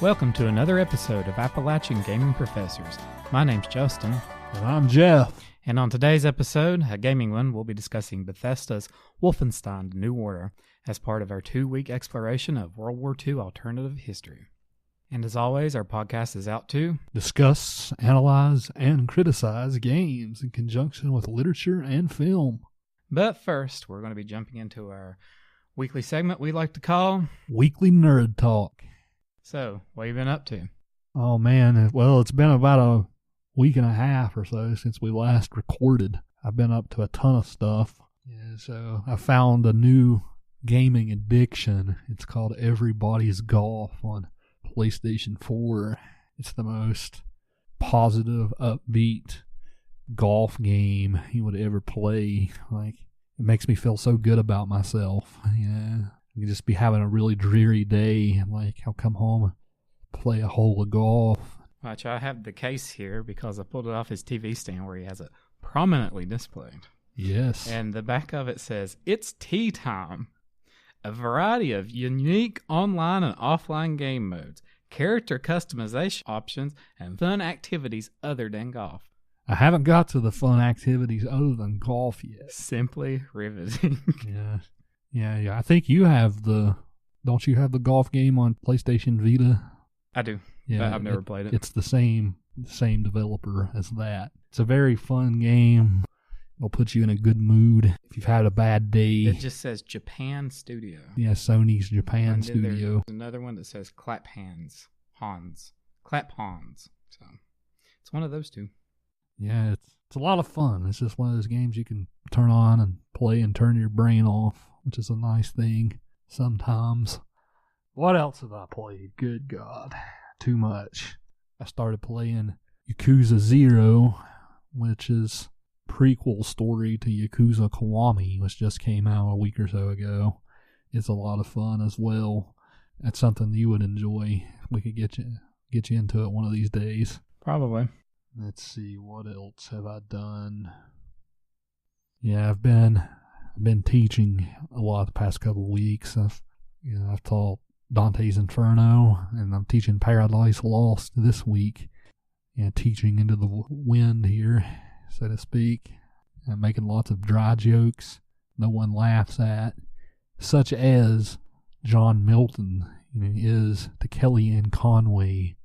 Welcome to another episode of Appalachian Gaming Professors. My name's Justin. And I'm Jeff. And on today's episode, a gaming one, we'll be discussing Bethesda's Wolfenstein: New Order as part of our 2-week exploration of World War II alternative history. And as always, our podcast is out to discuss, analyze, and criticize games in conjunction with literature and film. But first, we're going to be jumping into our weekly segment we like to call Weekly Nerd Talk. So, what have you been up to? Oh man, well, it's been about a week and a half or so since we last recorded. I've been up to a ton of stuff. Yeah, so I found a new gaming addiction. It's called Everybody's Golf on PlayStation 4. It's the most positive, upbeat golf game you would ever play. Like, it makes me feel so good about myself. Yeah, you can just be having a really dreary day, and like, I'll come home and play a hole of golf. Watch, I have the case here because I pulled it off his TV stand where he has it prominently displayed. Yes. And the back of it says, "It's tea time." A variety of unique online and offline game modes, character customization options, and fun activities other than golf. I haven't got to the fun activities other than golf yet. Simply riveting. Yeah. I think you have don't you have the golf game on PlayStation Vita? I do. Yeah, I've never played it. It's the same developer as that. It's a very fun game. It'll put you in a good mood if you've had a bad day. It just says Japan Studio. Yeah, Sony's Japan Studio. There's another one that says Clap Hans. So it's one of those two. Yeah, it's a lot of fun. It's just one of those games you can turn on and play and turn your brain off, which is a nice thing sometimes. What else have I played? Good God, too much. I started playing Yakuza 0, which is prequel story to Yakuza Kiwami, which just came out a week or so ago. It's a lot of fun as well. That's something you would enjoy. We could get you into it one of these days. Probably. Let's see, what else have I done? Yeah, I've been teaching a lot the past couple of weeks. I've taught Dante's Inferno, and I'm teaching Paradise Lost this week. Yeah, teaching into the wind here, so to speak. I'm making lots of dry jokes no one laughs at, such as John Milton, is to Kellyanne Conway,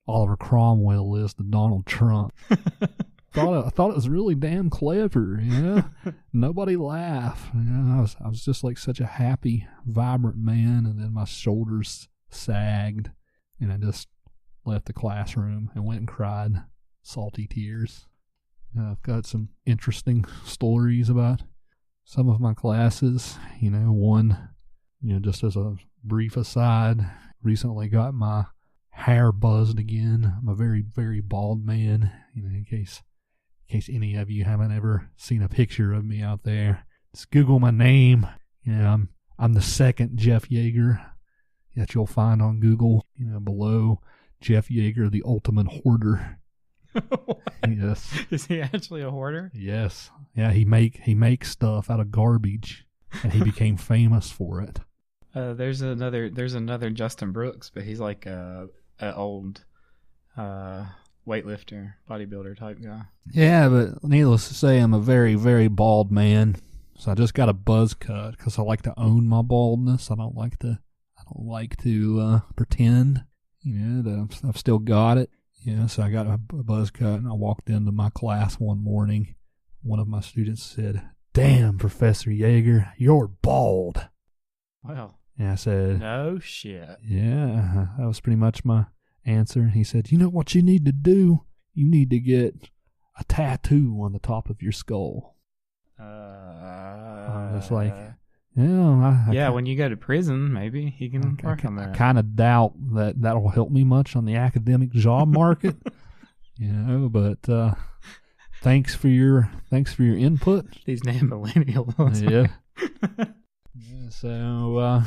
Oliver Cromwell is to Donald Trump. I thought it was really damn clever, Nobody laughed. I was just like such a happy, vibrant man, and then my shoulders sagged, and I just left the classroom and went and cried salty tears. I've got some interesting stories about some of my classes. One, just as a brief aside, recently got my hair buzzed again. I'm a very, very bald man, in case any of you haven't ever seen a picture of me out there. Just Google my name. I'm the second Jeff Yeager that you'll find on Google. Below Jeff Yeager, the ultimate hoarder. Yes. Is he actually a hoarder? Yes. Yeah, he makes stuff out of garbage, and he became famous for it. There's another Justin Brooks, but he's like an old weightlifter, bodybuilder type guy. Yeah, but needless to say, I'm a very, very bald man. So I just got a buzz cut because I like to own my baldness. I don't like to pretend, that I've still got it. So I got a buzz cut, and I walked into my class one morning. One of my students said, "Damn, Professor Yeager, you're bald." Well, and I said, "No shit." Yeah, that was pretty much my answer. He said, "You know what you need to do? You need to get a tattoo on the top of your skull." I was like, when you go to prison, maybe he can work on that. I kind of doubt that'll help me much on the academic job market, But thanks for your input. These damn millennials. Yeah. So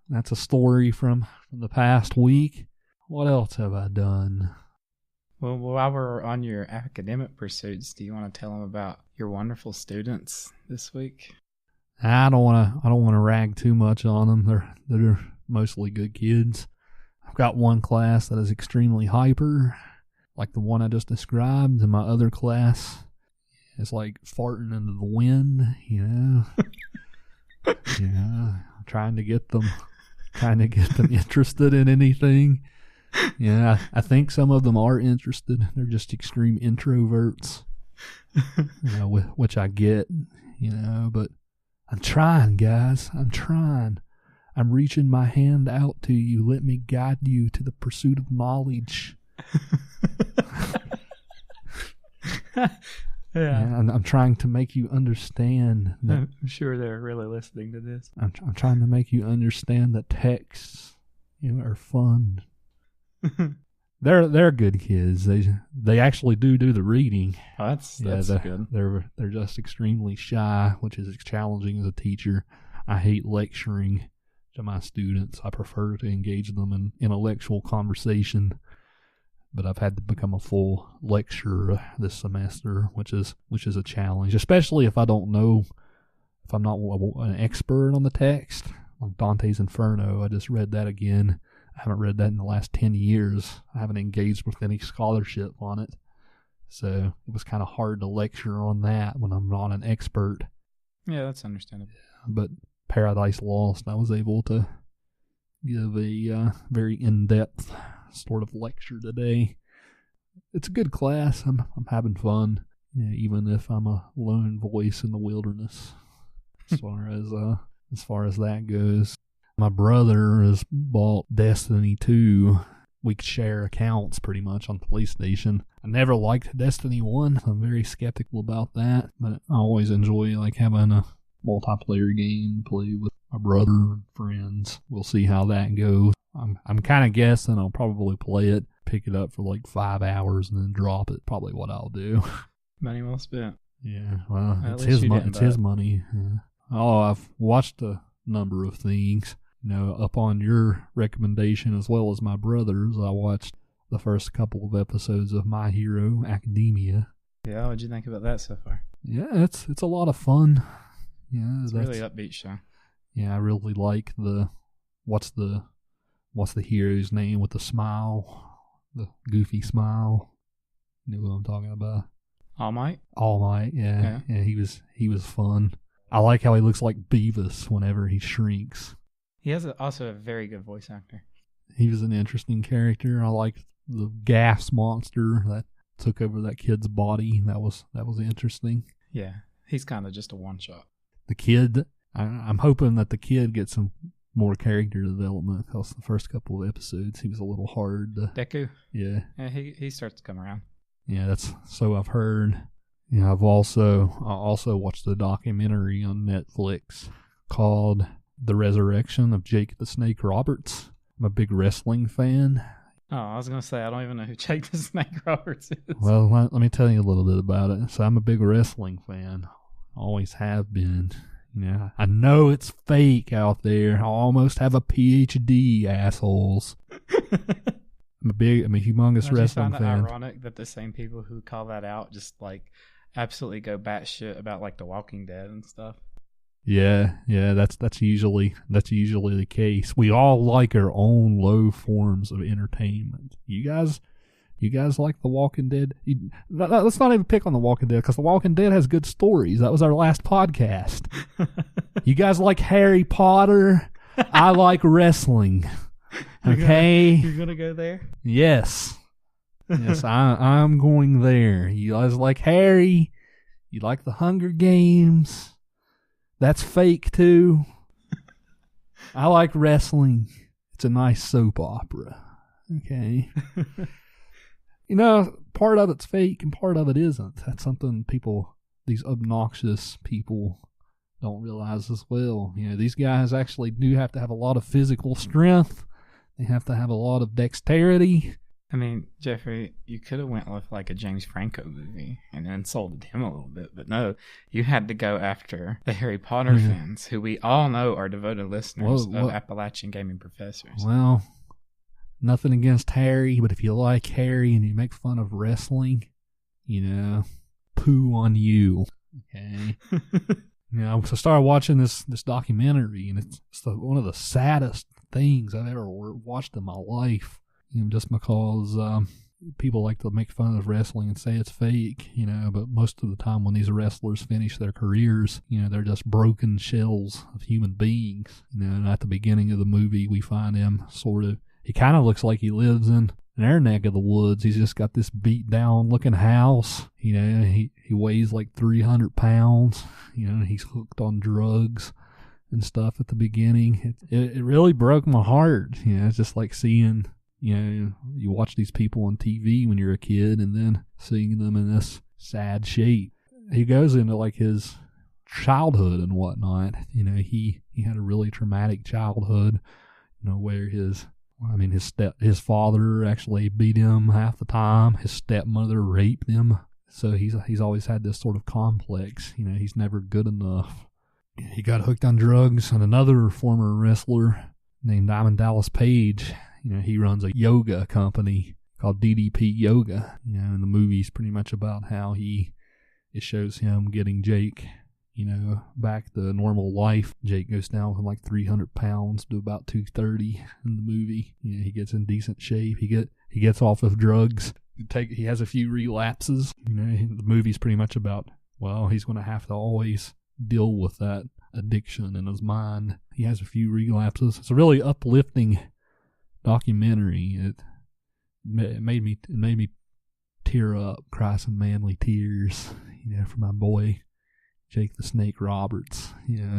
that's a story from the past week. What else have I done? Well, while we're on your academic pursuits, do you want to tell them about your wonderful students this week? I don't want to rag too much on them. mostly good kids. I've got one class that is extremely hyper, like the one I just described, and my other class is like farting into the wind, you know. Yeah, trying to get them interested in anything. Yeah, I think some of them are interested. They're just extreme introverts, you know, which I get, you know, but I'm trying, guys. I'm trying. I'm reaching my hand out to you. Let me guide you to the pursuit of knowledge. Yeah, I'm trying to make you understand. I'm sure they're really listening to this. I'm trying to make you understand that texts, you know, are fun. They're good kids. They actually do the reading. Oh, that's good. They're just extremely shy, which is challenging as a teacher. I hate lecturing to my students. I prefer to engage them in intellectual conversation. But I've had to become a full lecturer this semester, which is a challenge, especially if I don't know, if I'm not an expert on the text. Like Dante's Inferno, I just read that again. I haven't read that in the last 10 years. I haven't engaged with any scholarship on it. So it was kind of hard to lecture on that when I'm not an expert. Yeah, that's understandable. But Paradise Lost, I was able to give a very in-depth sort of lecture today. It's a good class. I'm having fun, even if I'm a lone voice in the wilderness. As far as that goes, my brother has bought Destiny 2. We could share accounts pretty much on PlayStation. I never liked Destiny 1. I'm very skeptical about that, but I always enjoy like having a multiplayer game to play with my brother and friends. We'll see how that goes. I'm kind of guessing I'll probably play it, pick it up for like 5 hours, and then drop it. Probably what I'll do. Money well spent. Yeah, well, it's his money. It's his money. Yeah. Oh, I've watched a number of things. You know, upon your recommendation as well as my brother's, I watched the first couple of episodes of My Hero Academia. Yeah, what'd you think about that so far? Yeah, it's a lot of fun. Yeah, it's a really upbeat show. Yeah, I really like what's the hero's name with the smile, the goofy smile. You know what I'm talking about? All Might. All Might, yeah. He was fun. I like how he looks like Beavis whenever he shrinks. He has also a very good voice actor. He was an interesting character. I liked the gas monster that took over that kid's body. That was interesting. Yeah, he's kind of just a one shot. The kid, I'm hoping that the kid gets some more character development, because the first couple of episodes he was a little hard. Deku? Yeah. Yeah, he starts to come around. Yeah, that's so I've heard. Yeah, I also watched a documentary on Netflix called The Resurrection of Jake the Snake Roberts. I'm a big wrestling fan. Oh, I was going to say, I don't even know who Jake the Snake Roberts is. Well, let me tell you a little bit about it. So I'm a big wrestling fan. Always have been. You know, I know it's fake out there. I almost have a PhD, assholes. I'm a humongous wrestling fan. I find it ironic that the same people who call that out just like absolutely go batshit about like The Walking Dead and stuff. Yeah, that's usually the case. We all like our own low forms of entertainment. You guys like The Walking Dead? Let's not even pick on The Walking Dead, because The Walking Dead has good stories. That was our last podcast. You guys like Harry Potter? I like wrestling. Okay? You're gonna go there? Yes. Yes, I'm going there. You guys like Harry? You like the Hunger Games? That's fake too. I like wrestling. It's a nice soap opera. Okay. You know, part of it's fake and part of it isn't. That's something these obnoxious people don't realize as well. You know, these guys actually do have to have a lot of physical strength. They have to have a lot of dexterity. I mean, Jeffrey, you could have went with like a James Franco movie and insulted him a little bit, but no, you had to go after the Harry Potter fans, who we all know are devoted listeners of Appalachian Gaming Professors. Well, nothing against Harry, but if you like Harry and you make fun of wrestling, you know, poo on you. Okay. You know, so I started watching this documentary, and it's one of the saddest things I've ever watched in my life. Just because people like to make fun of wrestling and say it's fake, but most of the time when these wrestlers finish their careers, they're just broken shells of human beings. And at the beginning of the movie, we find him he kind of looks like he lives in their neck of the woods. He's just got this beat down looking house. He weighs like 300 pounds, and he's hooked on drugs and stuff at the beginning. It really broke my heart. It's just like seeing, you watch these people on TV when you're a kid and then seeing them in this sad shape. He goes into like his childhood and whatnot. He had a really traumatic childhood, where his father actually beat him half the time. His stepmother raped him. So he's always had this sort of complex. He's never good enough. He got hooked on drugs, and another former wrestler named Diamond Dallas Page, he runs a yoga company called DDP Yoga. And the movie's pretty much about how it shows him getting Jake, back to normal life. Jake goes down from like 300 pounds to about 230 in the movie. He gets in decent shape. He gets off of drugs. He has a few relapses. The movie's pretty much about, he's going to have to always deal with that addiction in his mind. He has a few relapses. It's a really uplifting documentary. It made me tear up, cry some manly tears, for my boy Jake the Snake Roberts.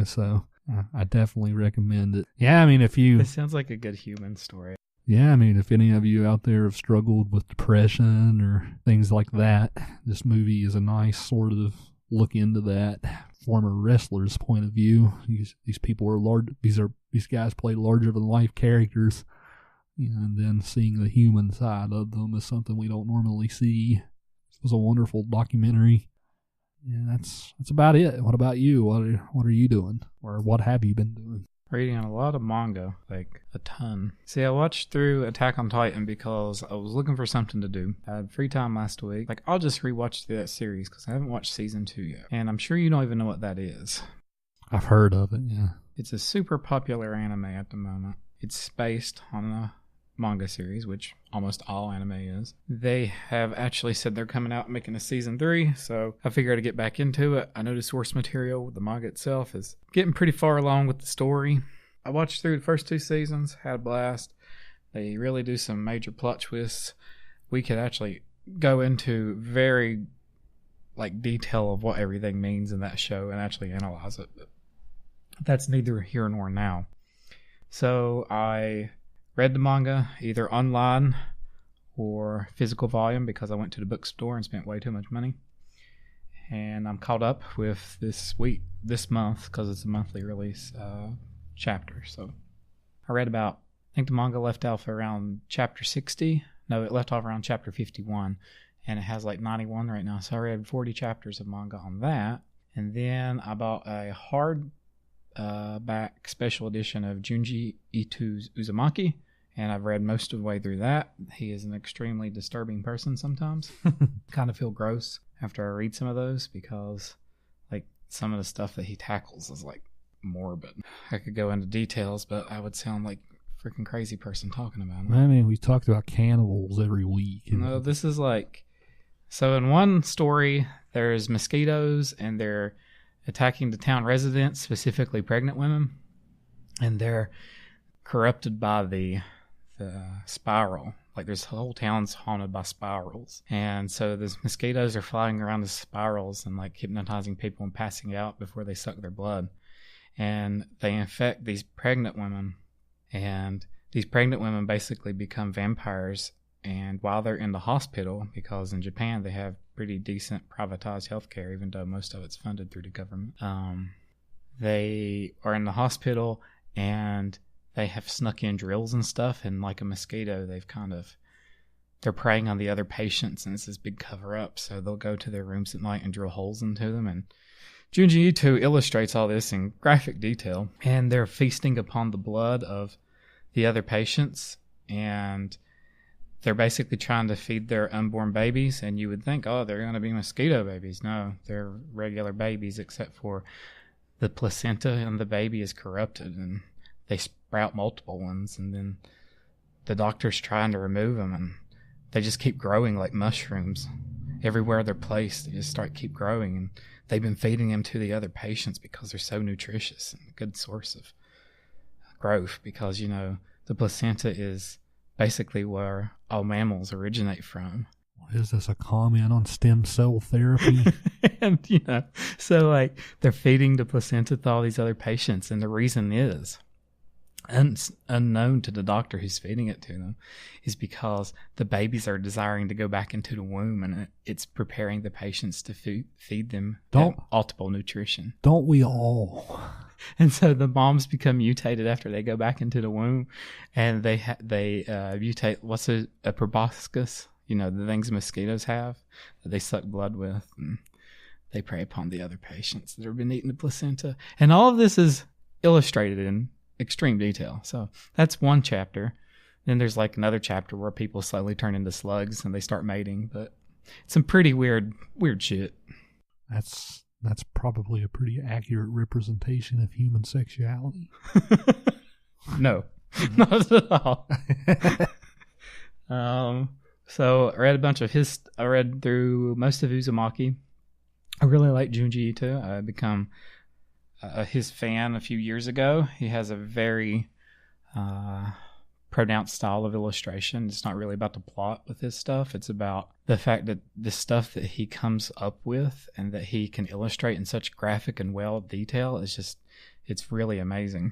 So I definitely recommend it. Yeah, It sounds like a good human story. Yeah, if any of you out there have struggled with depression or things like that, this movie is a nice sort of look into that former wrestler's point of view. These people are large. These guys play larger than life characters, and then seeing the human side of them is something we don't normally see. It was a wonderful documentary. Yeah, that's about it. What about you? What are you doing, or what have you been doing? Reading a lot of manga, like a ton. See, I watched through Attack on Titan because I was looking for something to do. I had free time last week. I'll just rewatch that series because I haven't watched season 2 yet. And I'm sure you don't even know what that is. I've heard of it, yeah. It's a super popular anime at the moment. It's based on a manga series, which almost all anime is. They have actually said they're coming out making a season 3, so I figured I'd get back into it. I know the source material, the manga itself, is getting pretty far along with the story. I watched through the first 2 seasons, had a blast. They really do some major plot twists. We could actually go into very detail of what everything means in that show and actually analyze it, but that's neither here nor now. So I read the manga either online or physical volume because I went to the bookstore and spent way too much money. And I'm caught up with this month, because it's a monthly release chapter. So I read I think the manga left off around chapter 60. No, it left off around chapter 51. And it has 91 right now. So I read 40 chapters of manga on that. And then I bought a back special edition of Junji Ito's Uzumaki, and I've read most of the way through that. He is an extremely disturbing person sometimes. Kind of feel gross after I read some of those because some of the stuff that he tackles is morbid. I could go into details, but I would sound like a freaking crazy person talking about it. We talked about cannibals every week. No, this is so in one story there's mosquitoes and they're attacking the town residents, specifically pregnant women, and they're corrupted by the spiral. There's whole towns haunted by spirals, and so these mosquitoes are flying around the spirals and hypnotizing people and passing out before they suck their blood, and they infect these pregnant women, and these pregnant women basically become vampires. And while they're in the hospital, because in Japan they have pretty decent privatized healthcare, even though most of it's funded through the government, they are in the hospital and they have snuck in drills and stuff. And like a mosquito, they're preying on the other patients, and it's this big cover up. So they'll go to their rooms at night and drill holes into them. And Junji Ito illustrates all this in graphic detail. And they're feasting upon the blood of the other patients, and they're basically trying to feed their unborn babies, and you would think, they're going to be mosquito babies. No, they're regular babies, except for the placenta and the baby is corrupted, and they sprout multiple ones, and then the doctor's trying to remove them, and they just keep growing like mushrooms. Everywhere they're placed, they just keep growing, and they've been feeding them to the other patients because they're so nutritious and a good source of growth, because, you know, the placenta is basically where all mammals originate from. Is this a comment on stem cell therapy? And, you know, so like they're feeding the placenta to all these other patients, and the reason is unknown to the doctor who's feeding it to them, is because the babies are desiring to go back into the womb, and it's preparing the patients to feed them optimal nutrition. Don't we all? And so the moms become mutated after they go back into the womb, and they mutate. What's a proboscis? You know, the things mosquitoes have that they suck blood with, and they prey upon the other patients that have been eating the placenta. And all of this is illustrated in extreme detail. So that's one chapter. Then there's like another chapter where people slowly turn into slugs and they start mating, but some pretty weird shit. That's probably a pretty accurate representation of human sexuality. No, not at all. So I read through most of Uzumaki. I really like Junji Ito. I become his fan a few years ago. He has a very pronounced style of illustration. It's not really about the plot with his stuff. It's about the fact that the stuff that he comes up with and that he can illustrate in such graphic and well detail it's really amazing.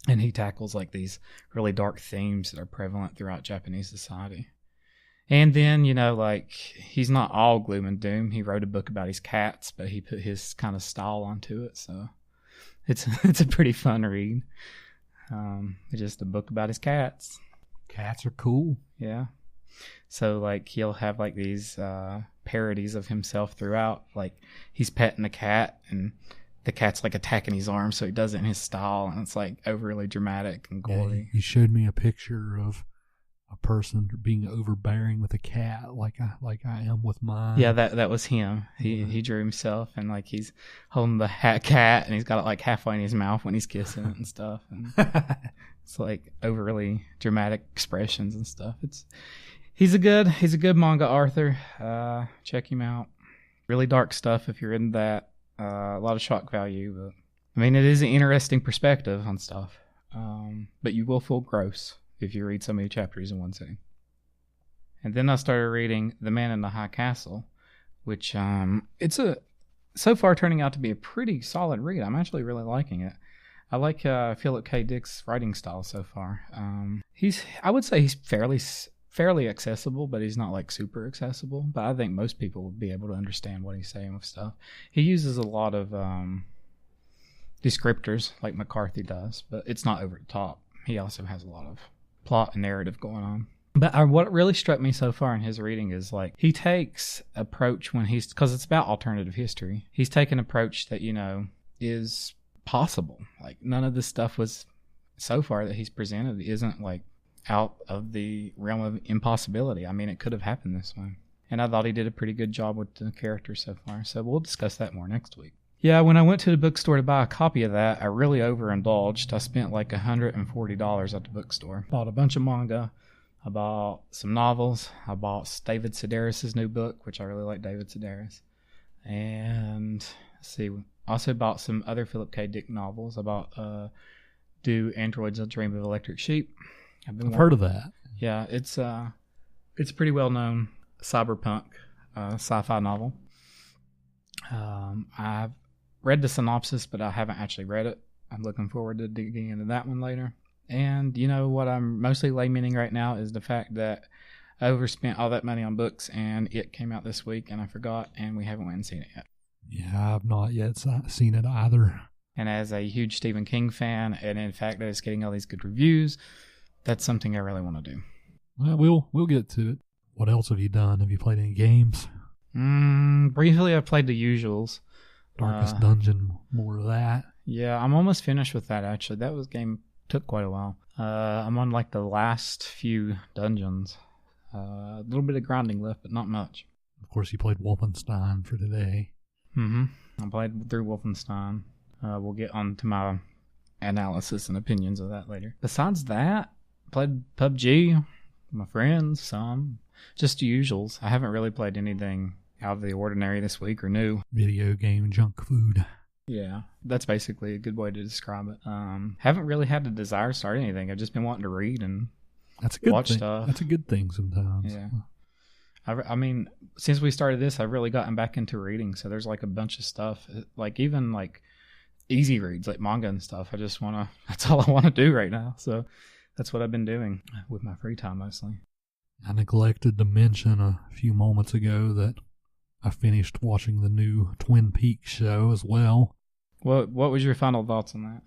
And he tackles like these really dark themes that are prevalent throughout Japanese society. And then, you know, like, he's not all gloom and doom. He wrote a book about his cats, but he put his kind of style onto it. So it's a pretty fun read. It's just a book about his cats. Cats are cool. Yeah. So, like, he'll have, like, these parodies of himself throughout. Like, he's petting a cat, and the cat's, like, attacking his arm, so he does it in his style, and it's, like, overly dramatic and gory. Yeah, he showed me a picture of a person being overbearing with a cat, like I am with mine. Yeah, that was him. He drew himself, and like he's holding the cat, and he's got it like halfway in his mouth when he's kissing it and stuff. And it's like overly dramatic expressions and stuff. He's a good manga author. Check him out. Really dark stuff if you're in that. A lot of shock value, but I mean, it is an interesting perspective on stuff. But you will feel gross if you read so many chapters in one sitting. And then I started reading The Man in the High Castle, which it's so far turning out to be a pretty solid read. I'm actually really liking it. I like Philip K. Dick's writing style so far. I would say he's fairly accessible, but he's not like super accessible. But I think most people would be able to understand what he's saying with stuff. He uses a lot of descriptors like McCarthy does, but it's not over the top. He also has a lot of plot and narrative going on. But what really struck me so far in his reading is like he takes approach because it's about alternative history. He's taken an approach that, you know, is possible. Like none of this stuff was so far that he's presented isn't like out of the realm of impossibility. I mean, it could have happened this way. And I thought he did a pretty good job with the characters so far. So we'll discuss that more next week. Yeah, when I went to the bookstore to buy a copy of that, I really overindulged. I spent like $140 at the bookstore. Bought a bunch of manga. I bought some novels. I bought David Sedaris' new book, which I really like David Sedaris. And let's see, also bought some other Philip K. Dick novels. I bought Do Androids Dream of Electric Sheep? I've heard of that. Yeah, it's pretty well known cyberpunk sci-fi novel. I've read the synopsis, but I haven't actually read it. I'm looking forward to digging into that one later. And you know what I'm mostly lamenting right now is the fact that I overspent all that money on books, and it came out this week, and I forgot, and we haven't went and seen it yet. Yeah, I've not yet seen it either. And as a huge Stephen King fan, and in fact that it's getting all these good reviews, that's something I really want to do. Well, we'll get to it. What else have you done? Have you played any games? Briefly, I played the usuals. Darkest Dungeon, more of that. Yeah, I'm almost finished with that, actually. That game took quite a while. I'm on like the last few dungeons. A little bit of grinding left, but not much. Of course, you played Wolfenstein for today. I played through Wolfenstein. We'll get on to my analysis and opinions of that later. Besides that, played PUBG with my friends, some. Just the usuals. I haven't really played anything out of the ordinary this week or new. Video game junk food. Yeah, that's basically a good way to describe it. Haven't really had the desire to start anything. I've just been wanting to read and watch stuff. That's a good thing sometimes. Yeah. I mean, since we started this, I've really gotten back into reading. So there's like a bunch of stuff, like even like easy reads, like manga and stuff. That's all I want to do right now. So that's what I've been doing with my free time mostly. I neglected to mention a few moments ago that I finished watching the new Twin Peaks show as well. What was your final thoughts on that?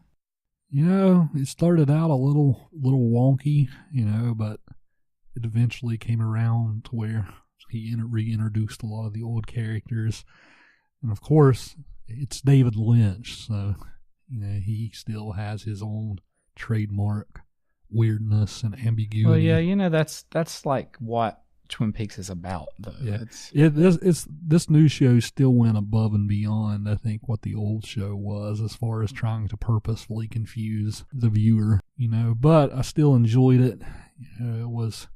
You know, it started out a little wonky, you know, but it eventually came around to where he reintroduced a lot of the old characters. And of course, it's David Lynch, so, you know, he still has his own trademark weirdness and ambiguity. Well, yeah, you know, that's like what Twin Peaks is about, though. Yeah, this new show still went above and beyond, I think, what the old show was as far as trying to purposefully confuse the viewer, you know. But I still enjoyed it. You know, it was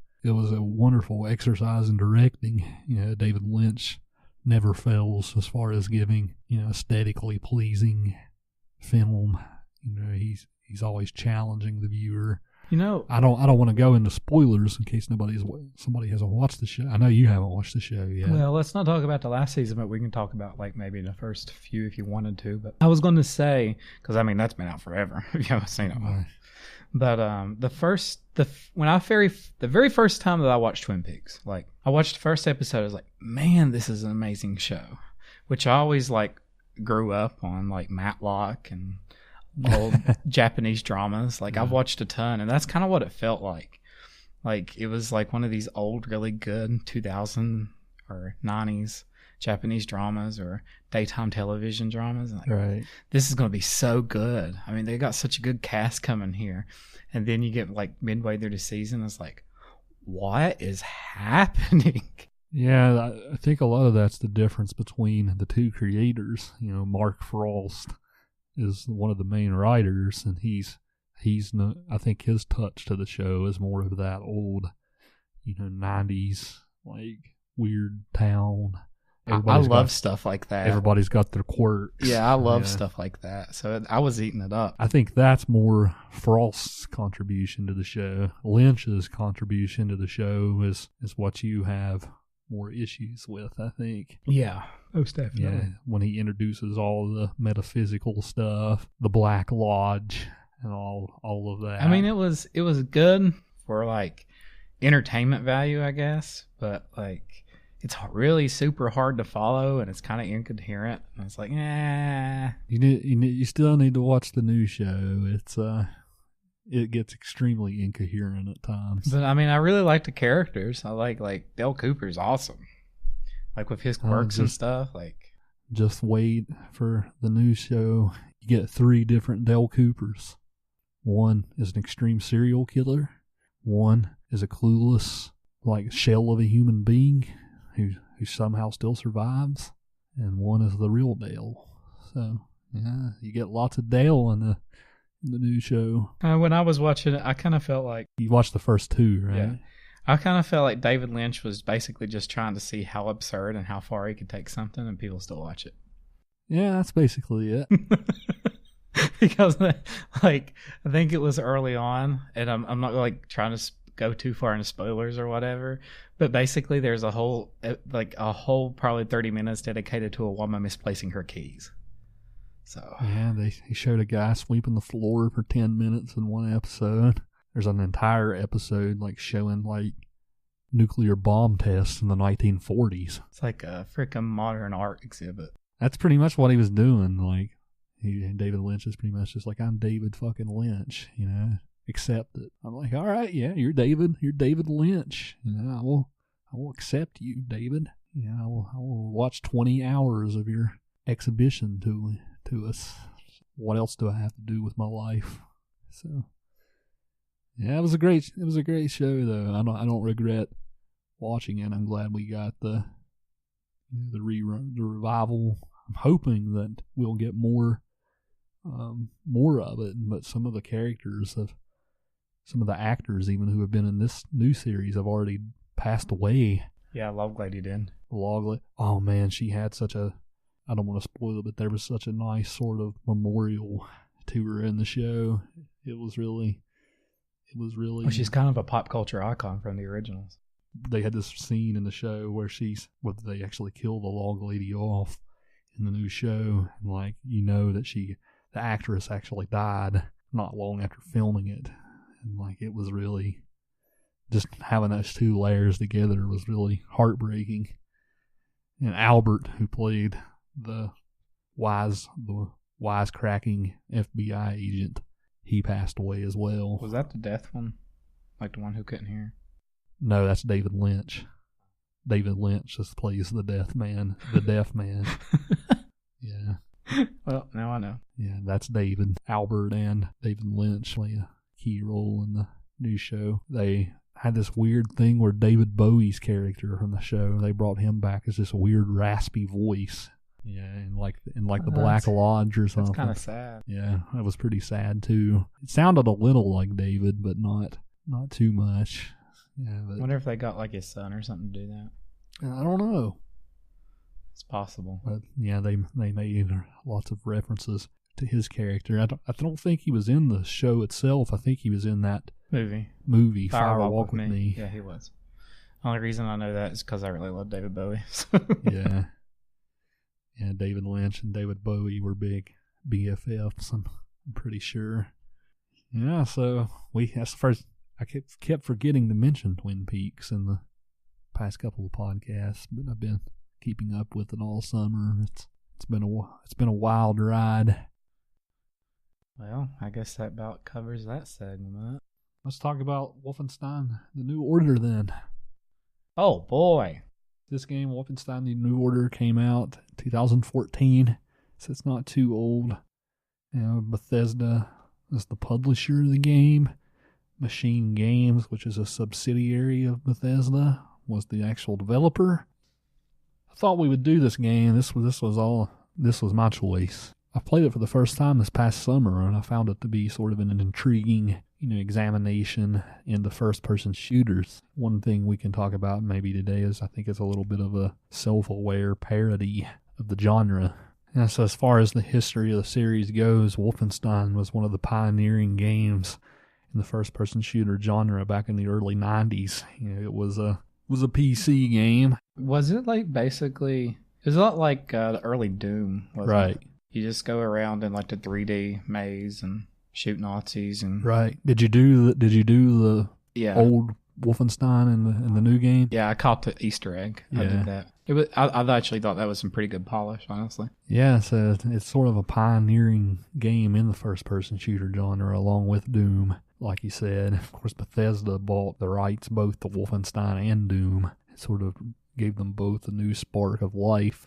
a wonderful exercise in directing. You know, David Lynch never fails as far as giving, you know, aesthetically pleasing film. You know, he's always challenging the viewer. You know, I don't want to go into spoilers in case somebody hasn't watched the show. I know you haven't watched the show yet. Well, let's not talk about the last season, but we can talk about like maybe the first few if you wanted to. But I was going to say, because I mean that's been out forever if you haven't seen it. Right. But the very first time that I watched Twin Peaks, like I watched the first episode, I was like, man, this is an amazing show. Which I always like grew up on, like Matlock and old Japanese dramas. Like I've watched a ton, and that's kind of what it felt like. Like it was like one of these old, really good 2000 or 90s Japanese dramas or daytime television dramas. Like, Right. This is going to be so good. I mean, they got such a good cast coming here. And then you get like midway through the season, it's like, what is happening? Yeah, I think a lot of that's the difference between the two creators. You know, Mark Frost is one of the main writers, and I think his touch to the show is more of that old, you know, 90s, like, weird town. I love stuff like that. Everybody's got their quirks. Yeah, I love stuff like that. So I was eating it up. I think that's more Frost's contribution to the show. Lynch's contribution to the show is what you have more issues with, I think. Yeah, most definitely. Yeah, when he introduces all the metaphysical stuff, the Black Lodge, and all of that. I mean, it was good for like entertainment value, I guess, but like it's really super hard to follow, and it's kind of incoherent. And it's like, You still need to watch the new show. It gets extremely incoherent at times. But I mean, I really like the characters. I like Dale Cooper's awesome. Like with his quirks and stuff. Like, just wait for the new show. You get 3 different Dale Coopers. One is an extreme serial killer. One is a clueless, like, shell of a human being who somehow still survives, and one is the real Dale. So yeah, you get lots of Dale in the new show. When I was watching it, I kind of felt like you watched the first 2, right? Yeah, I kind of felt like David Lynch was basically just trying to see how absurd and how far he could take something, and people still watch it. Yeah, that's basically it. Because like I think it was early on, and I'm not like trying to go too far into spoilers or whatever, but basically there's a whole probably 30 minutes dedicated to a woman misplacing her keys. So yeah, they showed a guy sweeping the floor for 10 minutes in one episode. There's an entire episode like showing like nuclear bomb tests in the 1940s. It's like a freaking modern art exhibit. That's pretty much what he was doing. Like David Lynch is pretty much just like, I'm David fucking Lynch, you know. Accept it. I'm like, all right, yeah, you're David Lynch. You know, I will accept you, David. You know, I will watch 20 hours of your exhibition to us. What else do I have to do with my life? So, yeah, it was a great show though. I don't regret watching it. I'm glad we got the revival. I'm hoping that we'll get more more of it, but some of the characters of some of the actors even who have been in this new series have already passed away. Yeah, Lovelady did. Oh man, she had such a, I don't want to spoil it, but there was such a nice sort of memorial to her in the show. It was really. Well, she's kind of a pop culture icon from the originals. They had this scene in the show where they actually kill the log lady off in the new show, and like that the actress actually died not long after filming it, and like it was really just having those two layers together was really heartbreaking. And Albert, who played the wisecracking FBI agent, he passed away as well. Was that the death one? Like the one who couldn't hear? No, that's David Lynch. David Lynch just plays the deaf man. Yeah. Well, now I know. Yeah, that's David. Albert and David Lynch play a key role in the new show. They had this weird thing where David Bowie's character from the show, they brought him back as this weird raspy voice. Yeah, in the Black Lodge or something. That's kind of sad. Yeah, that was pretty sad too. It sounded a little like David, but not too much. Yeah, but I wonder if they got like his son or something to do that. I don't know. It's possible. But yeah, they made lots of references to his character. I don't think he was in the show itself. I think he was in that movie Firewalk with Me. Yeah, he was. Only reason I know that is because I really love David Bowie. Yeah. Yeah, David Lynch and David Bowie were big BFFs, I'm pretty sure. Yeah, so that's the first. I kept forgetting to mention Twin Peaks in the past couple of podcasts, but I've been keeping up with it all summer. It's been a wild ride. Well, I guess that about covers that segment. Let's talk about Wolfenstein: The New Order then. Oh boy. This game, Wolfenstein: The New Order, came out 2014, so it's not too old. Bethesda is the publisher of the game. Machine Games, which is a subsidiary of Bethesda, was the actual developer. I thought we would do this game. This was my choice. I played it for the first time this past summer, and I found it to be sort of an intriguing examination into first-person shooters. One thing we can talk about maybe today is I think it's a little bit of a self-aware parody of the genre. And so as far as the history of the series goes, Wolfenstein was one of the pioneering games in the first-person shooter genre back in the early 90s. It was a PC game. Was it like basically... It was a lot like the early Doom, wasn't right. it? You just go around in like the 3D maze and shoot Nazis and right. Did you do the old Wolfenstein in the new game? Yeah, I caught the Easter egg. Yeah. I did that. It was. I actually thought that was some pretty good polish, honestly. Yeah, so it's sort of a pioneering game in the first-person shooter genre, along with Doom, like you said. Of course, Bethesda bought the rights both to Wolfenstein and Doom. It sort of gave them both a new spark of life.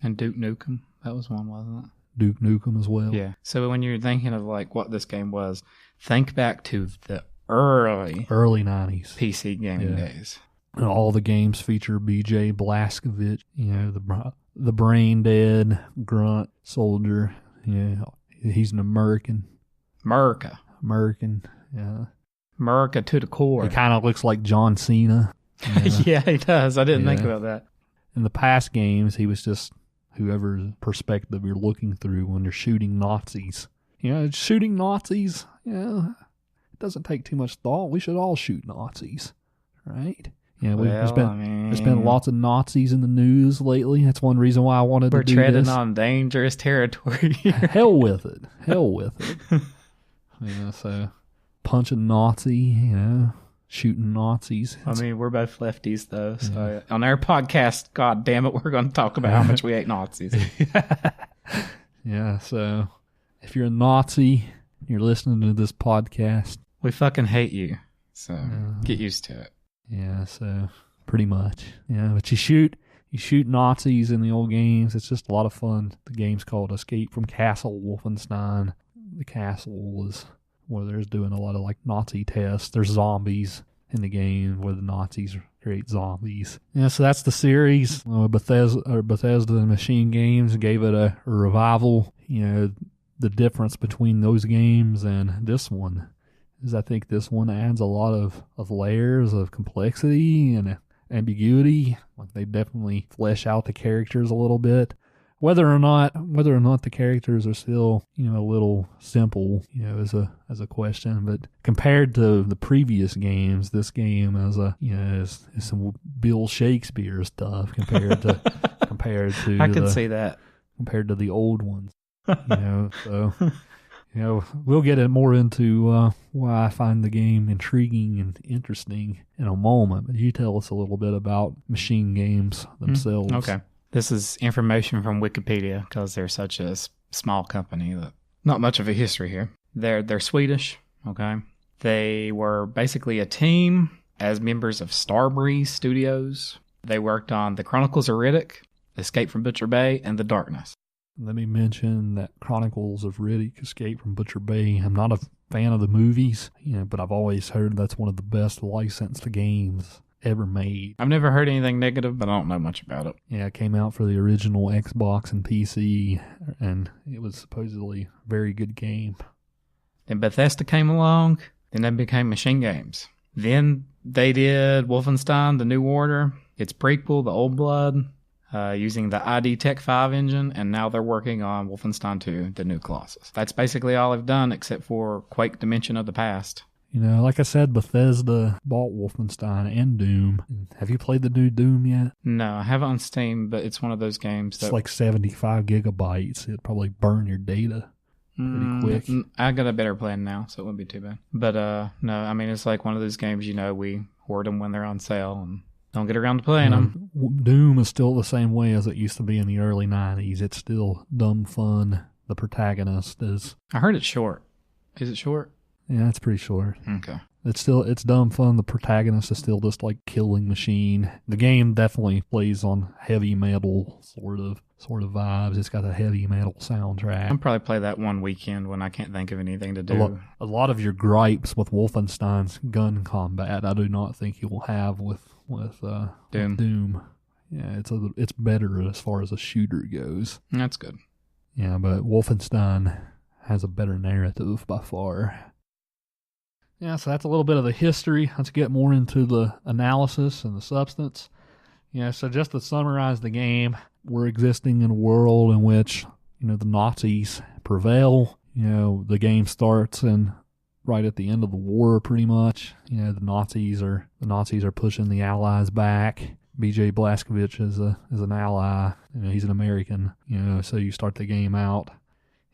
And Duke Nukem, that was one, wasn't it? Duke Nukem as well. Yeah. So when you're thinking of like what this game was, think back to the early 90s PC gaming days. And all the games feature BJ Blazkowich, the brain dead grunt soldier. Yeah, he's an American. America, yeah. America to the core. He kind of looks like John Cena. Yeah, he does. I didn't think about that. In the past games, he was just whoever's perspective you're looking through when you're shooting Nazis. Shooting Nazis, it doesn't take too much thought. We should all shoot Nazis, right? Yeah, there's been lots of Nazis in the news lately. That's one reason why I wanted to do this. We're treading on dangerous territory here. Hell with it. So punching Nazi, shooting Nazis. I mean, we're both lefties, though. So on our podcast, God damn it, we're going to talk about how much we hate Nazis. Yeah, so if you're a Nazi, you're listening to this podcast. We fucking hate you. So get used to it. Yeah, so pretty much. Yeah, but you shoot Nazis in the old games. It's just a lot of fun. The game's called Escape from Castle Wolfenstein. The castle is where there's doing a lot of like Nazi tests. There's zombies in the game where the Nazis create zombies. Yeah, so that's the series. Bethesda and Machine Games gave it a revival. The the difference between those games and this one is I think this one adds a lot of layers of complexity and ambiguity. Like they definitely flesh out the characters a little bit. Whether or not the characters are still, a little simple, as a question. But compared to the previous games, this game is some Bill Shakespeare stuff compared to I can see that compared to the old ones. So we'll get more into why I find the game intriguing and interesting in a moment. But you tell us a little bit about Machine Games themselves. Okay. This is information from Wikipedia because they're such a small company that not much of a history here. They're Swedish, okay? They were basically a team as members of Starbreeze Studios. They worked on The Chronicles of Riddick, Escape from Butcher Bay, and The Darkness. Let me mention that Chronicles of Riddick, Escape from Butcher Bay. I'm not a fan of the movies, but I've always heard that's one of the best licensed games ever made. I've never heard anything negative, but I don't know much about it. Yeah, it came out for the original Xbox and PC, and it was supposedly a very good game. Then Bethesda came along, then they became Machine Games. Then they did Wolfenstein, The New Order, its prequel, The Old Blood, using the ID Tech 5 engine, and now they're working on Wolfenstein 2, The New Colossus. That's basically all they've done except for Quake Dimension of the Past. Like I said, Bethesda bought Wolfenstein and Doom. Have you played the new Doom yet? No, I haven't on Steam, but it's one of those games that... It's like 75 gigabytes. It'd probably burn your data pretty quick. I got a better plan now, so it wouldn't be too bad. But, no, I mean, it's like one of those games, we hoard them when they're on sale and don't get around to playing them. Doom is still the same way as it used to be in the early 90s. It's still dumb fun. The protagonist is... I heard it's short. Is it short? Yeah, it's pretty short. Okay. It's dumb fun. The protagonist is still just like killing machine. The game definitely plays on heavy metal sort of vibes. It's got a heavy metal soundtrack. I'll probably play that one weekend when I can't think of anything to do. A lot of your gripes with Wolfenstein's gun combat, I do not think you will have with Doom. Yeah, it's better as far as a shooter goes. That's good. Yeah, but Wolfenstein has a better narrative by far. Yeah, so that's a little bit of the history. Let's get more into the analysis and the substance. Yeah, so just to summarize the game, we're existing in a world in which, the Nazis prevail. The game starts right at the end of the war, pretty much. The Nazis are pushing the Allies back. BJ Blazkowich is an ally. He's an American. So you start the game out.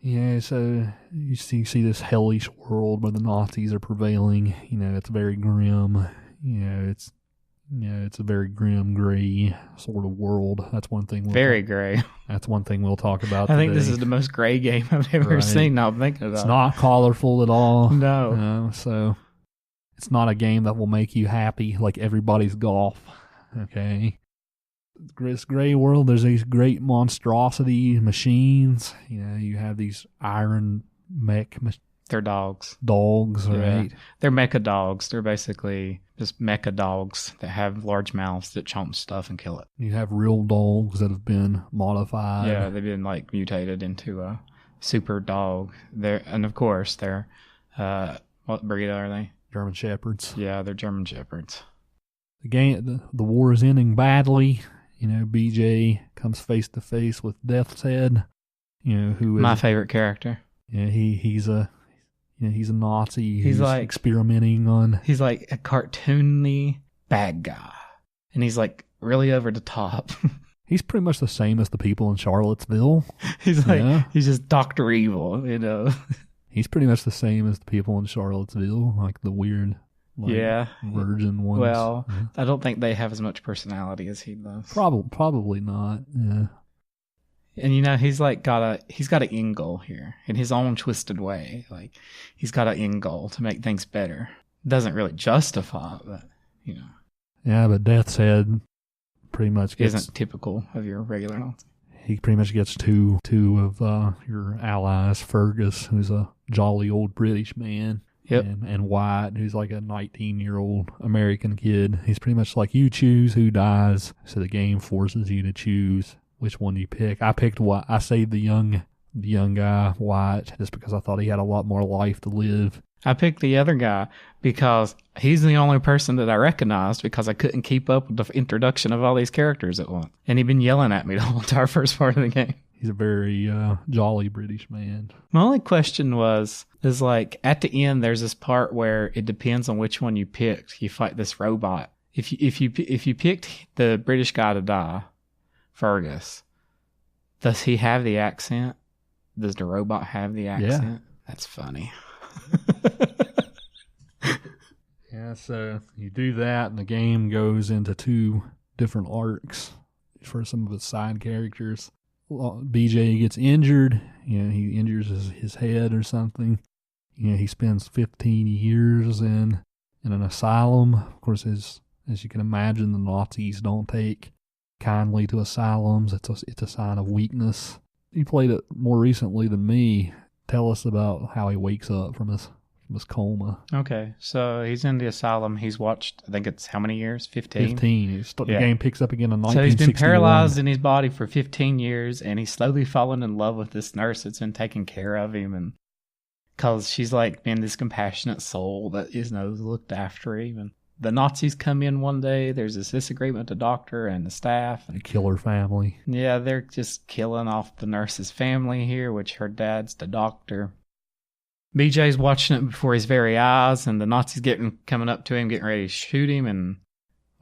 Yeah, so you see this hellish world where the Nazis are prevailing. It's very grim. It's a very grim, gray sort of world. That's one thing. Very gray. That's one thing we'll talk about. I think this is the most gray game I've ever seen. Now I'm thinking about. It's not colorful at all. No. So it's not a game that will make you happy like everybody's golf. Okay. This gray world, there's these great monstrosity machines. You have these iron mech. They're dogs. Dogs, right? They're mecha dogs. They're basically just mecha dogs that have large mouths that chomp stuff and kill it. You have real dogs that have been modified. Yeah, they've been mutated into a super dog. And of course they're what breed are they? German Shepherds. Yeah, they're German Shepherds. The war is ending badly. BJ comes face to face with Death's Head. Who is my favorite character. Yeah, he's a Nazi. He's like experimenting on. He's like a cartoony bad guy, and he's like really over the top. He's pretty much the same as the people in Charlottesville. He's he's just Dr. Evil, He's pretty much the same as the people in Charlottesville, like the weird. Virgin ones. Well, yeah. I don't think they have as much personality as he does. Probably not. Yeah. And he's got an end goal here in his own twisted way. Like he's got an end goal to make things better. Doesn't really justify it, but Yeah, but Death's Head pretty much isn't typical of your regular Nazi. He pretty much gets two of your allies, Fergus, who's a jolly old British man. Yep. And White, who's like a 19-year-old American kid. He's pretty much like, you choose who dies. So the game forces you to choose which one you pick. I picked White. I saved the young the young guy, White, just because I thought he had a lot more life to live. I picked the other guy because he's the only person that I recognized because I couldn't keep up with the introduction of all these characters at once. And he'd been yelling at me the whole entire first part of the game. He's a very jolly British man. My only question is like, at the end, there's this part where it depends on which one you picked. You fight this robot. If you picked the British guy to die, Fergus, does he have the accent? Does the robot have the accent? Yeah. That's funny. Yeah, so you do that, and the game goes into 2 different arcs for some of its side characters. BJ gets injured. He injures his head or something. He spends 15 years in an asylum. Of course, as you can imagine, the Nazis don't take kindly to asylums. It's a sign of weakness. He played it more recently than me. Tell us about how he wakes up from his coma. Okay, so he's in the asylum. He's watched, I think it's how many years? 15? 15. The game picks up again in 1961. So he's been paralyzed in his body for 15 years, and he's slowly fallen in love with this nurse that's been taking care of him, and because she's like been this compassionate soul that looked after him. And the Nazis come in one day. There's this disagreement with the doctor and the staff. They kill her family. Yeah, they're just killing off the nurse's family here, which her dad's the doctor. BJ's watching it before his very eyes, and the Nazis coming up to him, getting ready to shoot him. And,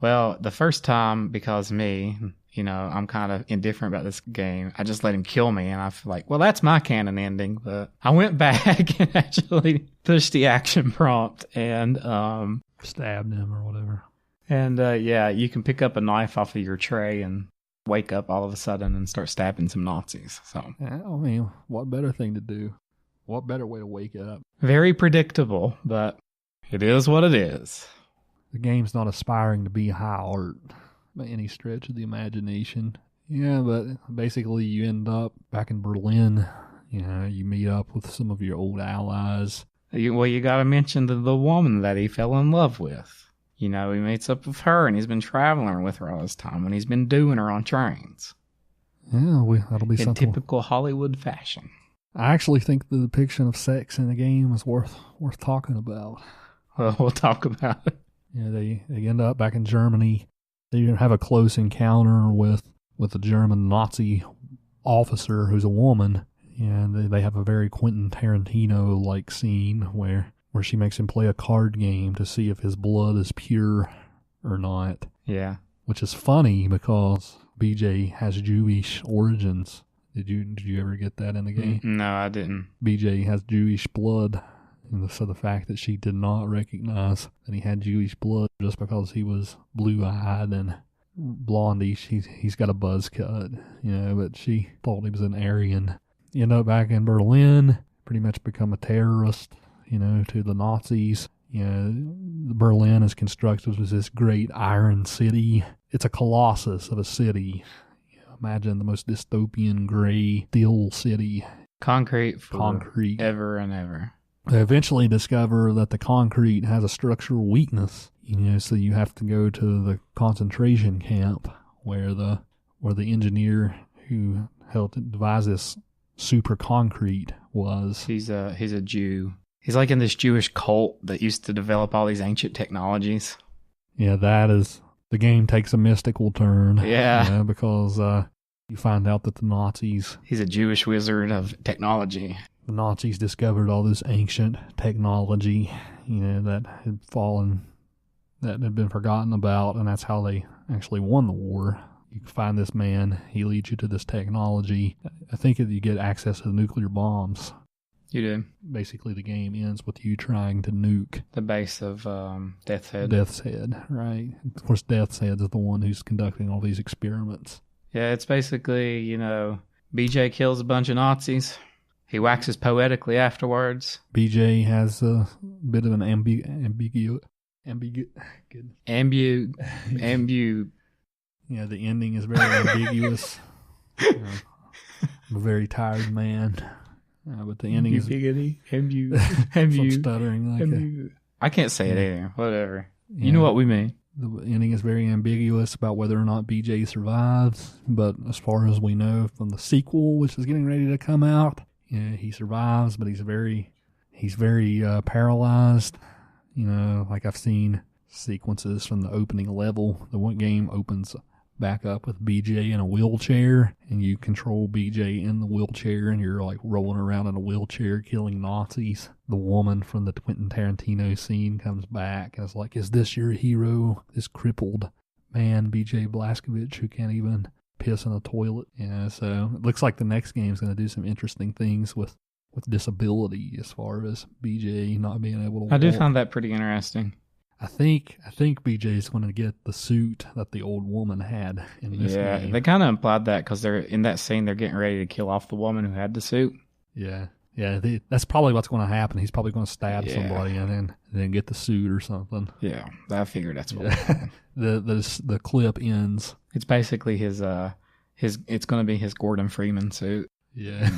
well, the first time, because me, I'm kind of indifferent about this game, I just let him kill me, and I feel like, well, that's my canon ending. But I went back and actually pushed the action prompt and stabbed him or whatever. And, yeah, you can pick up a knife off of your tray and wake up all of a sudden and start stabbing some Nazis. So, yeah, I mean, what better thing to do? What better way to wake up? Very predictable, but it is what it is. The game's not aspiring to be high art by any stretch of the imagination. Yeah, but basically you end up back in Berlin. You meet up with some of your old allies. You got to mention the woman that he fell in love with. He meets up with her, and he's been traveling with her all this time, and he's been doing her on trains. Yeah, that'll be something. In typical Hollywood fashion. I actually think the depiction of sex in the game is worth talking about. Well, we'll talk about it. Yeah, they end up back in Germany. They have a close encounter with a German Nazi officer who's a woman, and they have a very Quentin Tarantino-like scene where she makes him play a card game to see if his blood is pure or not. Yeah. Which is funny because BJ has Jewish origins. Did you ever get that in the game? No, I didn't. BJ has Jewish blood, and so the fact that she did not recognize that he had Jewish blood just because he was blue-eyed and blondie, he's got a buzz cut, but she thought he was an Aryan. You end up back in Berlin, pretty much become a terrorist, to the Nazis. Berlin is constructed as this great iron city. It's a colossus of a city. Imagine the most dystopian gray steel city. Concrete ever and ever. They eventually discover that the concrete has a structural weakness. So you have to go to the concentration camp where the engineer who helped devise this super concrete was. He's a Jew. He's like in this Jewish cult that used to develop all these ancient technologies. Yeah, the game takes a mystical turn. Yeah. Because you find out that the Nazis... He's a Jewish wizard of technology. The Nazis discovered all this ancient technology, that had been forgotten about, and that's how they actually won the war. You can find this man, he leads you to this technology. I think that you get access to the nuclear bombs. You do. Basically, the game ends with you trying to nuke the base of Death's Head. Death's Head, right. Of course, Death's Head is the one who's conducting all these experiments. Yeah, it's basically, BJ kills a bunch of Nazis. He waxes poetically afterwards. BJ has a bit of an Yeah, the ending is very ambiguous. I'm a very tired man. But the ending is... stuttering like I can't say it either. Whatever. Yeah. You know what we mean. The ending is very ambiguous about whether or not BJ survives, but as far as we know from the sequel, which is getting ready to come out, he survives, but he's very paralyzed. Like I've seen sequences from the opening level. The one game opens back up with BJ in a wheelchair, and you control BJ in the wheelchair, and you're like rolling around in a wheelchair killing Nazis. The woman from the Quentin Tarantino scene comes back and is like, "Is this your hero? This crippled man, BJ Blazkowich, who can't even piss in a toilet?" So it looks like the next game is going to do some interesting things with disability as far as BJ not being able to I do walk. find that pretty interesting. I think BJ's going to get the suit that the old woman had in this game. They kind of implied that because they're in that scene. They're getting ready to kill off the woman who had the suit. Yeah. That's probably what's going to happen. He's probably going to stab somebody and then get the suit or something. Yeah, I figured that's what would happen. The clip ends. It's basically his. It's going to be his Gordon Freeman suit. Yeah,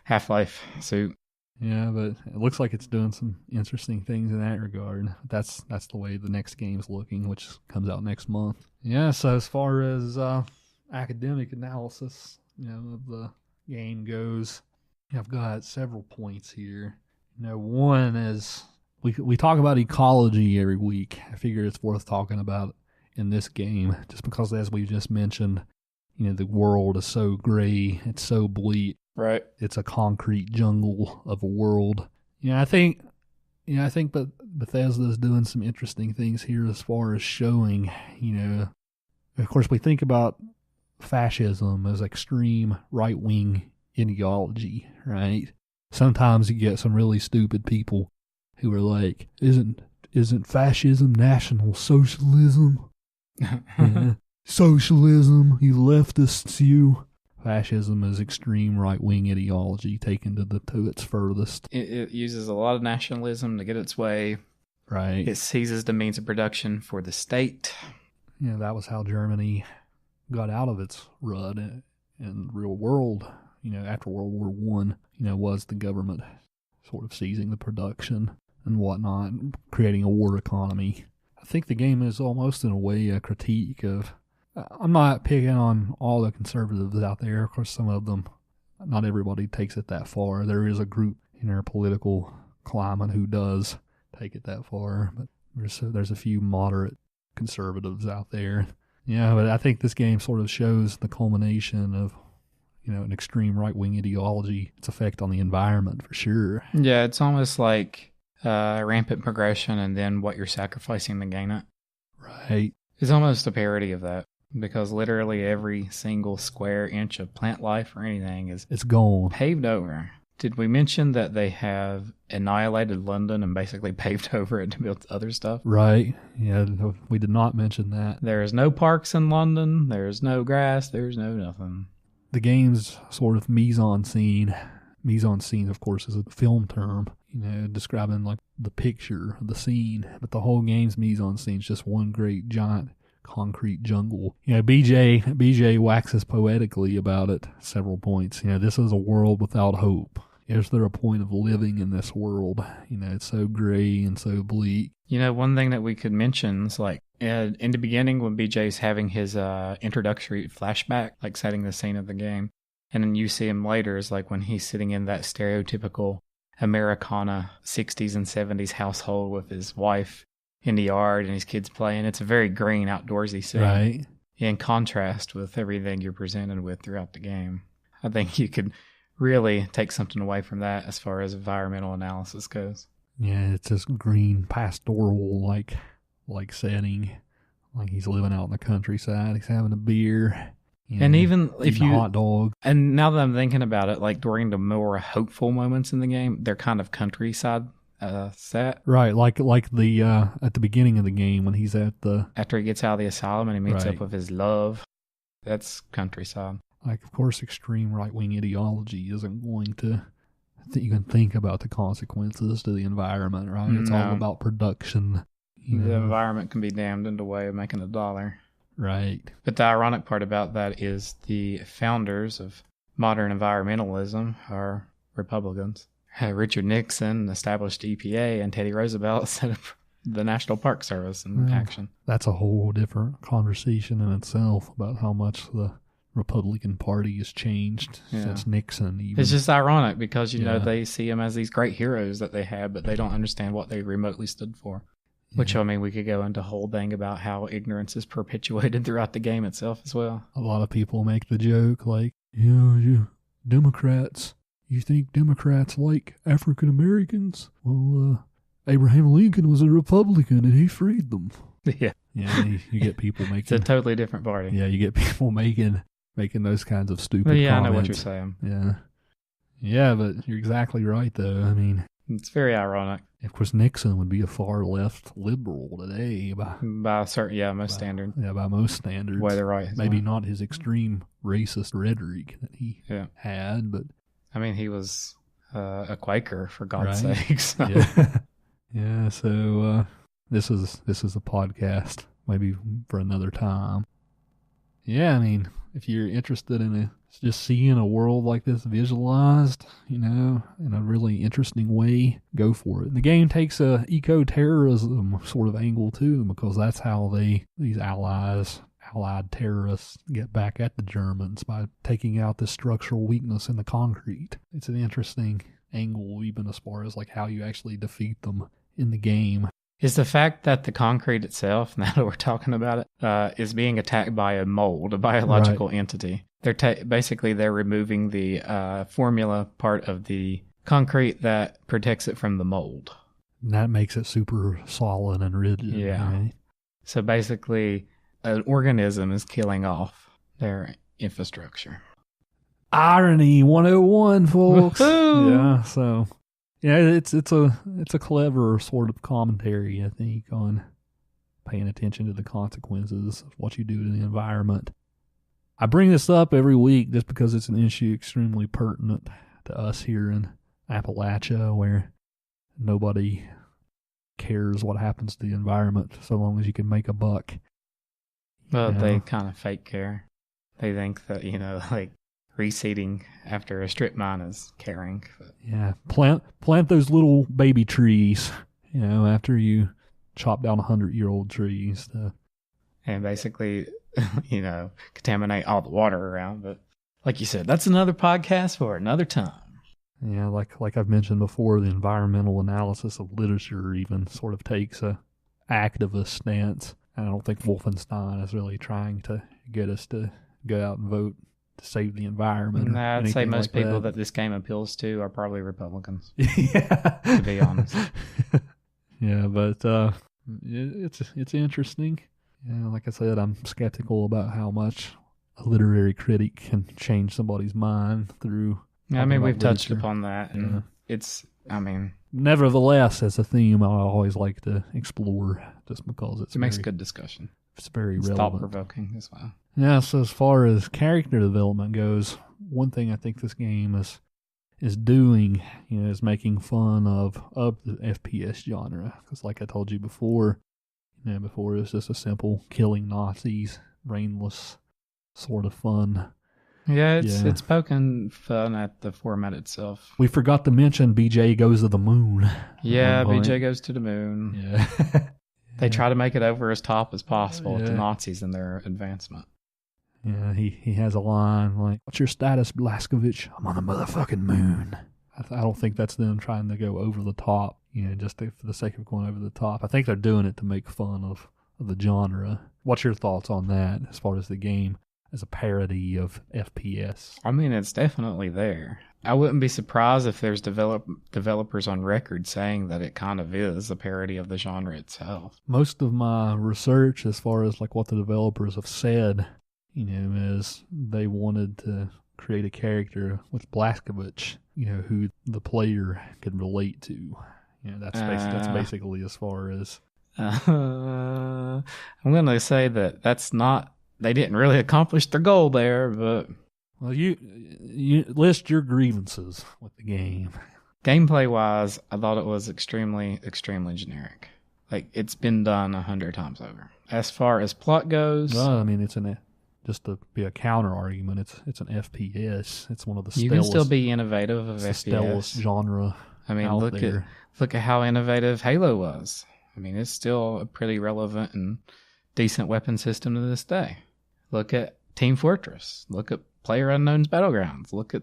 Half-Life suit. Yeah, but it looks like it's doing some interesting things in that regard. That's the way the next game's looking, which comes out next month. Yeah, so as far as academic analysis, of the game goes, I've got several points here. One is we talk about ecology every week. I figure it's worth talking about in this game, just because, as we just mentioned, the world is so gray, it's so bleak. Right. It's a concrete jungle of a world. I think Bethesda is doing some interesting things here as far as showing, of course we think about fascism as extreme right-wing ideology, right? Sometimes you get some really stupid people who are like, isn't fascism National Socialism? Socialism, you leftists, you. Fascism is extreme right-wing ideology taken to its furthest. It uses a lot of nationalism to get its way. Right. It seizes the means of production for the state. That was how Germany got out of its rut in the real world. After World War One, was the government sort of seizing the production and whatnot, creating a war economy. I think the game is almost in a way a critique of. I'm not picking on all the conservatives out there. Of course, some of them, not everybody takes it that far. There is a group in our political climate who does take it that far, but there's a few moderate conservatives out there. But I think this game sort of shows the culmination of, an extreme right-wing ideology, its effect on the environment for sure. Yeah, it's almost like rampant progression and then what you're sacrificing to gain it. Right. It's almost a parody of that. Because literally every single square inch of plant life or anything it's gone. Paved over. Did we mention that they have annihilated London and basically paved over it to build other stuff? Right. Yeah, we did not mention that. There is no parks in London. There's no grass. There's no nothing. The game's sort of mise-en-scene. Mise-en-scene, of course, is a film term, describing like the picture of the scene. But the whole game's mise-en-scene is just one great giant concrete jungle. BJ waxes poetically about it at several points. This is a world without hope. Is there a point of living in this world? It's so gray and so bleak. One thing that we could mention is like in the beginning when BJ's having his introductory flashback, like setting the scene of the game, and then you see him later is like when he's sitting in that stereotypical Americana 60s and 70s household with his wife in the yard and his kids playing. It's a very green, outdoorsy scene. Right. In contrast with everything you're presented with throughout the game. I think you could really take something away from that as far as environmental analysis goes. Yeah, it's this green, pastoral like setting. Like he's living out in the countryside. He's having a beer. And even if you hot dog. And now that I'm thinking about it, like during the more hopeful moments in the game, they're kind of countryside set. Right, like the at the beginning of the game when he's after he gets out of the asylum and he meets up with his love. That's countryside. Like, of course, extreme right-wing ideology isn't going to even think about the consequences to the environment, right? It's all about production. The environment can be damned in the way of making $1. Right. But the ironic part about that is the founders of modern environmentalism are Republicans. Richard Nixon established EPA and Teddy Roosevelt set up the National Park Service in action. That's a whole different conversation in itself about how much the Republican Party has changed since Nixon. Even. It's just ironic because, you know, they see them as these great heroes that they had, but they don't understand what they remotely stood for. Which, I mean, we could go into a whole thing about how ignorance is perpetuated throughout the game itself as well. A lot of people make the joke like, you Democrats, you think Democrats like African Americans? Well, Abraham Lincoln was a Republican and he freed them. Yeah. Yeah, you get people making... It's a totally different party. Yeah, you get people making those kinds of stupid comments. I know what you're saying. Yeah. Yeah, but you're exactly right, though. I mean... It's very ironic. Of course, Nixon would be a far left liberal today. By certain, most standards. Yeah, by most standards. Whether right. Maybe not his extreme racist rhetoric that he had, but... I mean, he was a Quaker, for God's sake. So. Yeah, so this is a podcast, maybe for another time. Yeah, I mean, if you're interested in just seeing a world like this visualized, you know, in a really interesting way, go for it. The game takes a eco-terrorism sort of angle too, because that's how these allied terrorists get back at the Germans by taking out the structural weakness in the concrete. It's an interesting angle, even as far as like how you actually defeat them in the game. Is the fact that the concrete itself, now that we're talking about it, is being attacked by a mold, a biological entity. They're removing the formula part of the concrete that protects it from the mold. And that makes it super solid and rigid. Yeah. Right? So basically, an organism is killing off their infrastructure. Irony 101, folks. Woo-hoo! Yeah, so... Yeah, it's a clever sort of commentary, I think, on paying attention to the consequences of what you do to the environment. I bring this up every week just because it's an issue extremely pertinent to us here in Appalachia, where nobody cares what happens to the environment so long as you can make a buck. Well, they kind of fake care. They think that, you know, like, reseeding after a strip mine is caring. But. Yeah, plant those little baby trees, you know, after you chop down 100-year-old trees. And basically, you know, contaminate all the water around. But like you said, that's another podcast for another time. Yeah, like I've mentioned before, the environmental analysis of literature even sort of takes a activist stance. And I don't think Wolfenstein is really trying to get us to go out and vote to save the environment. I'd say most people that this game appeals to are probably Republicans. Yeah, to be honest. Yeah, but it's interesting. Yeah, like I said, I'm skeptical about how much a literary critic can change somebody's mind through. I mean, we've touched upon that, and it's. I mean, nevertheless, as a theme, I always like to explore, just because it makes good discussion. It's very relevant, thought-provoking as well. Yeah, so as far as character development goes, one thing I think this game is doing, you know, is making fun of the FPS genre. Because like I told you before, you know, before it was just a simple killing Nazis, brainless sort of fun. Yeah, it's poking fun at the format itself. We forgot to mention BJ goes to the moon. Yeah, BJ goes to the moon. Yeah. They try to make it over as top as possible with the Nazis in their advancement. Yeah, he has a line like, "What's your status, Blazkowich? I'm on the motherfucking moon." I don't think that's them trying to go over the top, you know, just for the sake of going over the top. I think they're doing it to make fun of the genre. What's your thoughts on that as far as the game as a parody of FPS? I mean, it's definitely there. I wouldn't be surprised if there's developers on record saying that it kind of is a parody of the genre itself. Most of my research as far as like what the developers have said, you know, is they wanted to create a character with Blazkowich, you know, who the player could relate to. You know, that's basically as far as... I'm going to say that's not... They didn't really accomplish their goal there, but... Well, you list your grievances with the game. Gameplay-wise, I thought it was extremely, extremely generic. Like, it's been done 100 times over. As far as plot goes... Well, I mean, just to be a counter-argument, it's an FPS. It's one of the You can still be innovative of FPS. Stealth genre. I mean, look at how innovative Halo was. I mean, it's still a pretty relevant and decent weapon system to this day. Look at Team Fortress. Look at PlayerUnknown's Battlegrounds. Look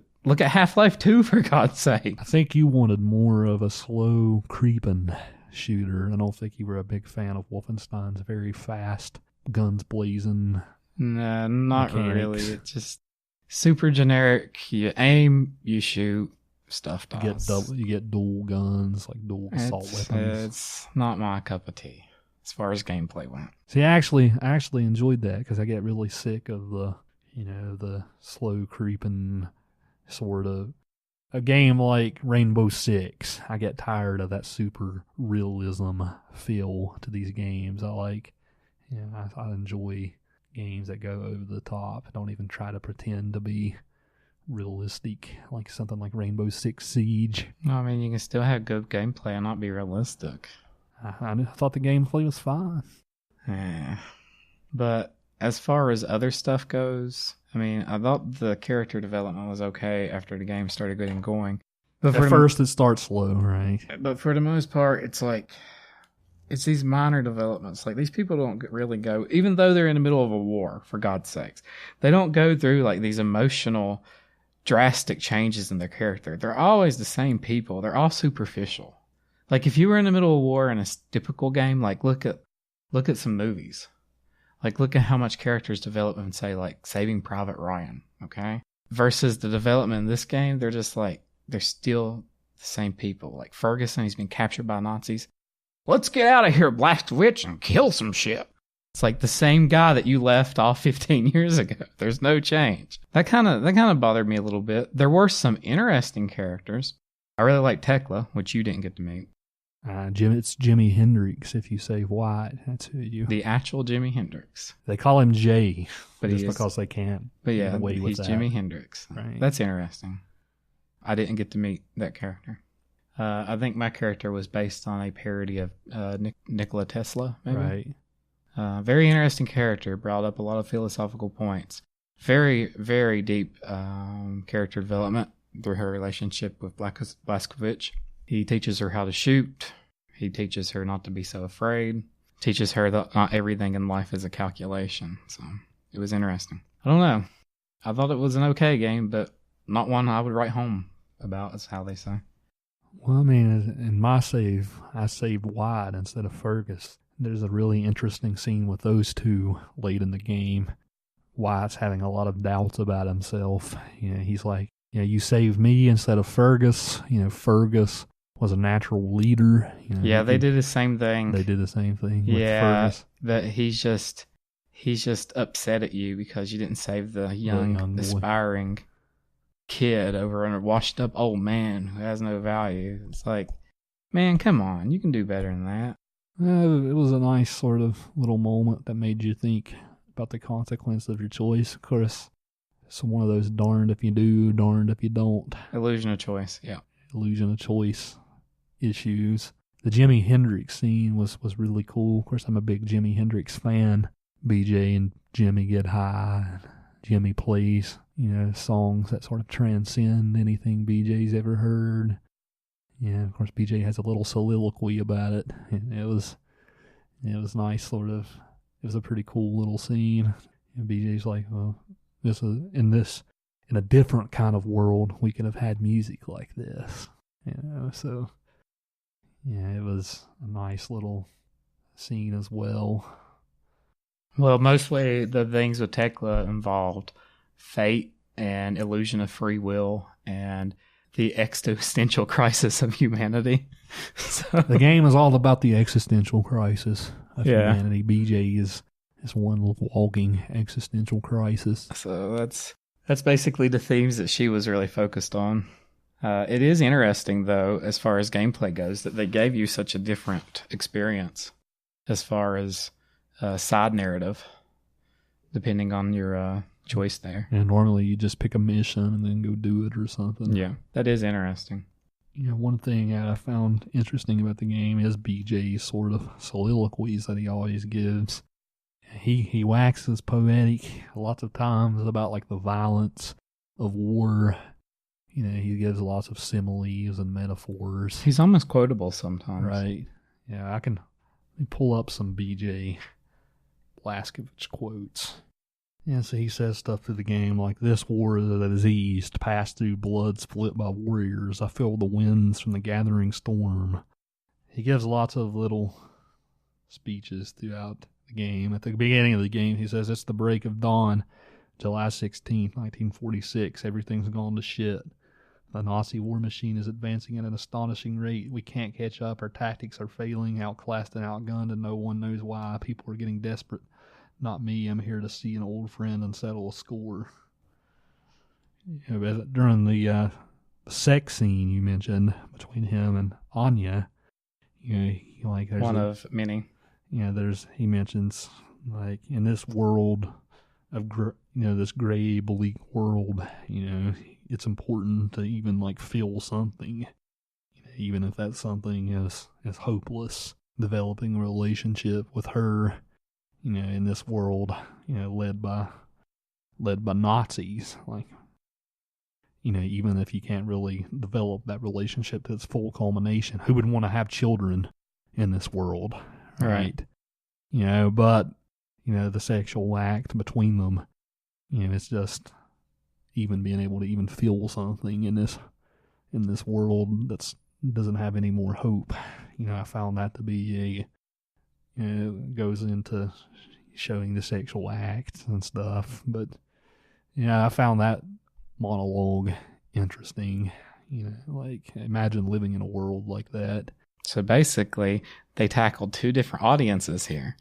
at Half-Life 2, for God's sake. I think you wanted more of a slow creeping shooter. I don't think you were a big fan of Wolfenstein's very fast, guns blazing. No, not mechanics. really. It's just super generic. You aim, you shoot, stuff dies. You get dual guns, like dual assault weapons. It's not my cup of tea as far as gameplay went. See, I actually enjoyed that because I get really sick of the slow creeping sort of a game like Rainbow Six. I get tired of that super realism feel to these games. I enjoy games that go over the top. Don't even try to pretend to be realistic, like something like Rainbow Six Siege. I mean, you can still have good gameplay and not be realistic. I thought the gameplay was fine. Yeah. But as far as other stuff goes, I mean, I thought the character development was okay after the game started getting going. But At first, it starts slow, right? But for the most part, it's like, it's these minor developments. Like, these people don't really go, even though they're in the middle of a war, for God's sakes, they don't go through like these emotional, drastic changes in their character. They're always the same people. They're all superficial. Like, if you were in the middle of war in a typical game, like, look at some movies. Like, look at how much characters develop in, say, like, Saving Private Ryan, okay? Versus the development in this game, they're just like, they're still the same people. Like, Ferguson, he's been captured by Nazis. Let's get out of here, Blazkowich, and kill some shit. It's like the same guy that you left off 15 years ago. There's no change. That kind of bothered me a little bit. There were some interesting characters. I really like Tekla, which you didn't get to meet. It's Jimi Hendrix. If you say White, that's who you. The actual Jimi Hendrix. They call him Jay, but just because they can't. But yeah, get away with he's that. Jimi Hendrix. Right. That's interesting. I didn't get to meet that character. I think my character was based on a parody of Nikola Tesla. Maybe? Right. Very interesting character. Brought up a lot of philosophical points. Very, very deep character development through her relationship with Blazkowich. He teaches her how to shoot. He teaches her not to be so afraid. Teaches her that not everything in life is a calculation. So it was interesting. I don't know. I thought it was an okay game, but not one I would write home about, is how they say. Well, I mean, in my save, I saved White instead of Fergus. There's a really interesting scene with those two late in the game. White's having a lot of doubts about himself. He's like, you saved me instead of Fergus. Fergus was a natural leader. They did the same thing. They did the same thing with Fergus. But he's just upset at you because you didn't save the young aspiring kid over a washed up old man who has no value. It's like, man, come on, you can do better than that. It was a nice sort of little moment that made you think about the consequence of your choice. Of course, it's one of those darned if you do, darned if you don't. Illusion of choice, yeah. Illusion of choice issues. The Jimi Hendrix scene was really cool. Of course, I'm a big Jimi Hendrix fan. BJ and Jimmy get high. Jimmy plays, songs that sort of transcend anything BJ's ever heard. Yeah, of course, BJ has a little soliloquy about it. And it was nice, sort of. It was a pretty cool little scene. And BJ's like, well, in a different kind of world, we could have had music like this. So, yeah, it was a nice little scene as well. Well, mostly the things with Tekla involved fate and illusion of free will and the existential crisis of humanity. So, the game is all about the existential crisis of humanity. BJ is one walking existential crisis. So that's basically the themes that she was really focused on. It is interesting, though, as far as gameplay goes, that they gave you such a different experience as far as side narrative, depending on your choice there. And normally you just pick a mission and then go do it or something. Yeah, that is interesting. One thing I found interesting about the game is BJ's sort of soliloquies that he always gives. He waxes poetic lots of times about like the violence of war. He gives lots of similes and metaphors. He's almost quotable sometimes. Right. Yeah, I can me pull up some BJ Blazkowich quotes. Yeah, so he says stuff through the game like, "This war is a disease passed through blood split by warriors. I feel the winds from the gathering storm." He gives lots of little speeches throughout the game. At the beginning of the game, he says, "It's the break of dawn, July 16th, 1946. Everything's gone to shit. The Nazi war machine is advancing at an astonishing rate. We can't catch up. Our tactics are failing, outclassed and outgunned, and no one knows why. People are getting desperate. Not me. I'm here to see an old friend and settle a score." During the sex scene you mentioned between him and Anya, like there's one of many. He mentions, like, in this world of this gray, bleak world, it's important to even like feel something, even if that something is hopeless. Developing a relationship with her, in this world, led by Nazis, like, even if you can't really develop that relationship to its full culmination, who would want to have children in this world, right? But the sexual act between them, it's just even being able to even feel something in this world that's doesn't have any more hope. I found that to be goes into showing the sexual acts and stuff. But I found that monologue interesting. Like, imagine living in a world like that. So basically, they tackled two different audiences here.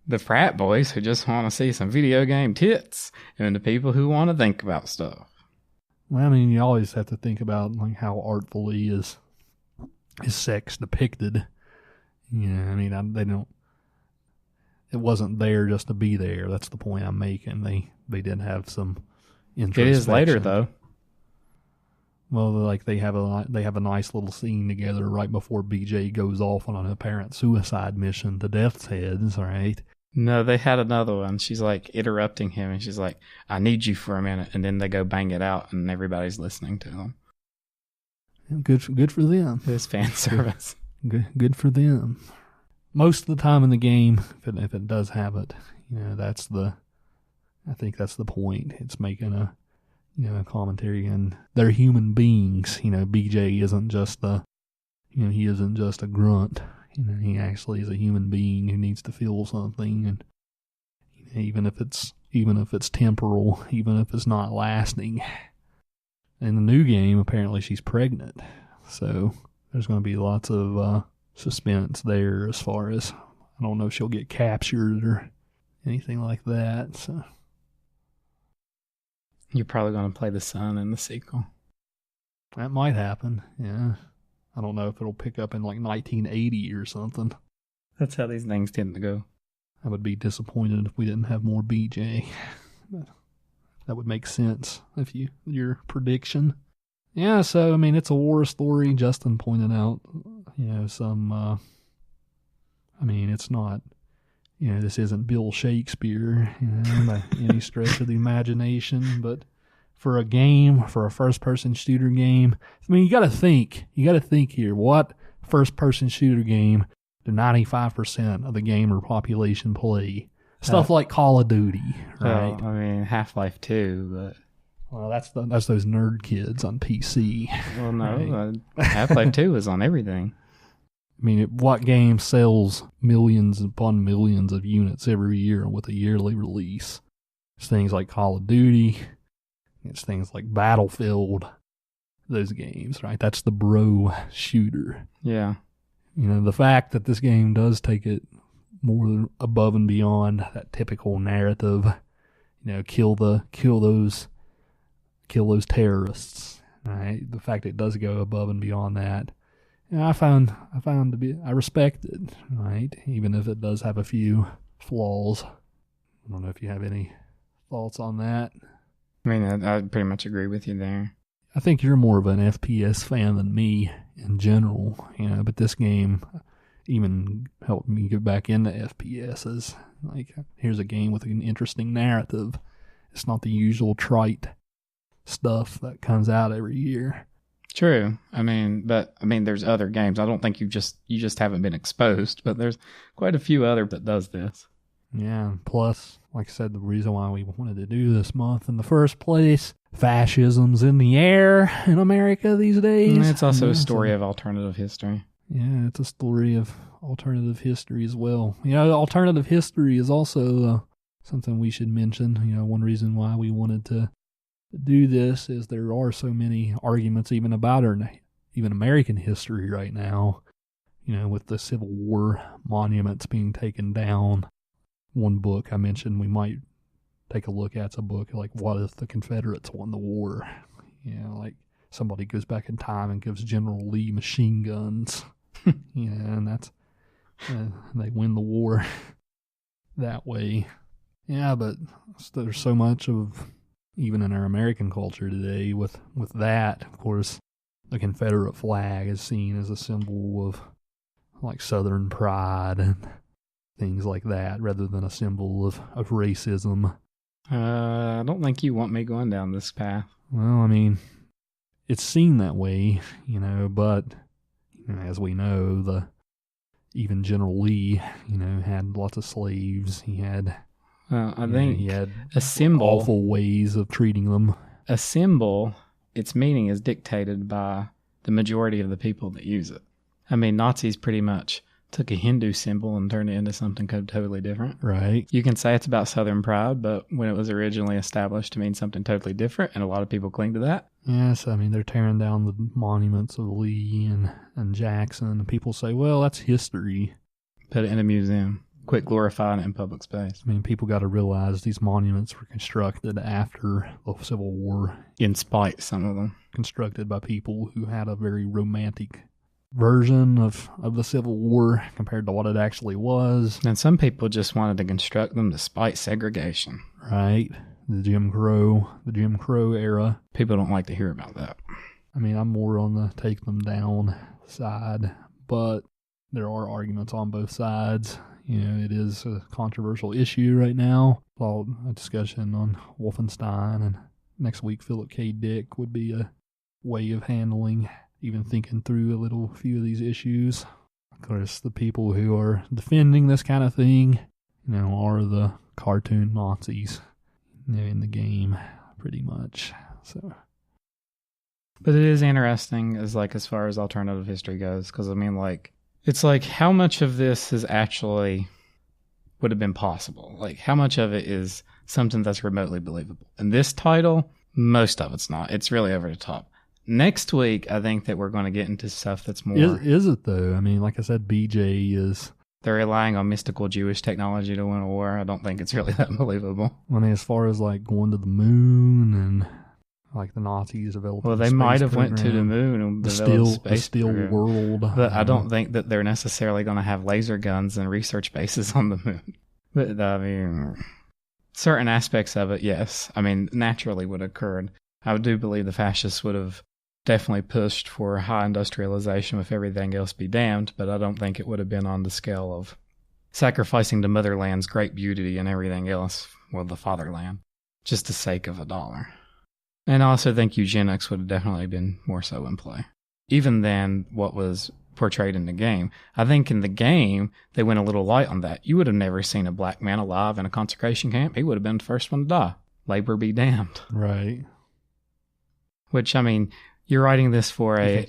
The frat boys who just want to see some video game tits, and the people who want to think about stuff. Well, I mean, you always have to think about like how artfully is sex depicted. They don't. It wasn't there just to be there. That's the point I'm making. They did have some introspection. It is later, though. Well, like they have a nice little scene together right before BJ goes off on an apparent suicide mission to Death's Heads, right? No, they had another one. She's like interrupting him, and she's like, "I need you for a minute," and then they go bang it out, and everybody's listening to them. Good for them. It's fan service. Good for them. Most of the time in the game, if it does have it, I think that's the point. It's making a commentary, and they're human beings. BJ isn't just he isn't just a grunt. He actually is a human being who needs to feel something, and even if it's temporal, even if it's not lasting. In the new game, apparently she's pregnant, so there's going to be lots of suspense there as far as, I don't know if she'll get captured or anything like that. So you're probably going to play the son in the sequel. That might happen, yeah. I don't know if it'll pick up in like 1980 or something. That's how these things tend to go. I would be disappointed if we didn't have more BJ. That would make sense if your prediction. Yeah, so, I mean, it's a war story. Justin pointed out, some, it's not, this isn't Bill Shakespeare, by any stretch of the imagination, but for a first-person shooter game, you gotta think here, what first-person shooter game do 95% of the gamer population play? Stuff like Call of Duty, right? Well, Half-Life 2, but... Well, that's those nerd kids on PC. Well, no, right? Half-Life 2 is on everything. What game sells millions upon millions of units every year with a yearly release? It's things like Call of Duty. It's things like Battlefield. Those games, right? That's the bro shooter. Yeah. The fact that this game does take it more above and beyond that typical narrative, kill those terrorists, right? The fact it does go above and beyond that, I respect it, right? Even if it does have a few flaws. I don't know if you have any thoughts on that. I pretty much agree with you there. I think you're more of an FPS fan than me in general, but this game even helped me get back into FPSs. Like, here's a game with an interesting narrative. It's not the usual trite stuff that comes out every year. true. There's other games. I don't think you just haven't been exposed, but there's quite a few other that does this. Yeah, plus, like I said, the reason why we wanted to do this month in the first place, fascism's in the air in America these days. And it's also a story of alternative history. Yeah, it's a story of alternative history as well. Alternative history is also something we should mention. One reason why we wanted to do this is there are so many arguments even about even American history right now, with the Civil War monuments being taken down. One book I mentioned we might take a look at, it's a book like What If the Confederates Won the War? Like somebody goes back in time and gives General Lee machine guns. And that's they win the war that way. Yeah, but there's so much of, even in our American culture today, with that, of course, the Confederate flag is seen as a symbol of like Southern pride and things like that, rather than a symbol of racism. I don't think you want me going down this path. Well, it's seen that way, but as we know, even General Lee, had lots of slaves. He had, he had a symbol, awful ways of treating them. A symbol, its meaning is dictated by the majority of the people that use it. Nazis pretty much took a Hindu symbol and turned it into something totally different. Right. You can say it's about Southern pride, but when it was originally established to mean something totally different, and a lot of people cling to that. Yes, they're tearing down the monuments of Lee and Jackson, and people say, well, that's history. Put it in a museum. Quit glorifying it in public space. People got to realize these monuments were constructed after the Civil War. In spite, some of them. Constructed by people who had a very romantic version of the Civil War compared to what it actually was. And some people just wanted to construct them to spite segregation. Right. The Jim Crow era. People don't like to hear about that. I'm more on the take them down side, but there are arguments on both sides. It is a controversial issue right now. A discussion on Wolfenstein, and next week Philip K. Dick would be a way of handling, even thinking through a few of these issues. Of course, the people who are defending this kind of thing, are the cartoon Nazis, in the game, pretty much. So, but it is interesting, as far as alternative history goes, because it's like how much of this is actually would have been possible. Like how much of it is something that's remotely believable. In this title, most of it's not. It's really over the top. Next week, I think that we're going to get into stuff that's more... Is it, though? Like I said, BJ is... They're relying on mystical Jewish technology to win a war. I don't think it's really that believable. As far as, going to the moon and, the Nazis developed... Well, they might have went to the moon and developed space the still world. But I don't think that they're necessarily going to have laser guns and research bases on the moon. But, certain aspects of it, yes. Naturally would have occurred. I do believe the fascists would have definitely pushed for high industrialization with everything else be damned, but I don't think it would have been on the scale of sacrificing the motherland's great beauty and everything else, the fatherland, just the sake of $1. And I also think eugenics would have definitely been more so in play, even than what was portrayed in the game. I think in the game, they went a little light on that. You would have never seen a black man alive in a concentration camp. He would have been the first one to die. Labor be damned. Right. Which, you're writing this for you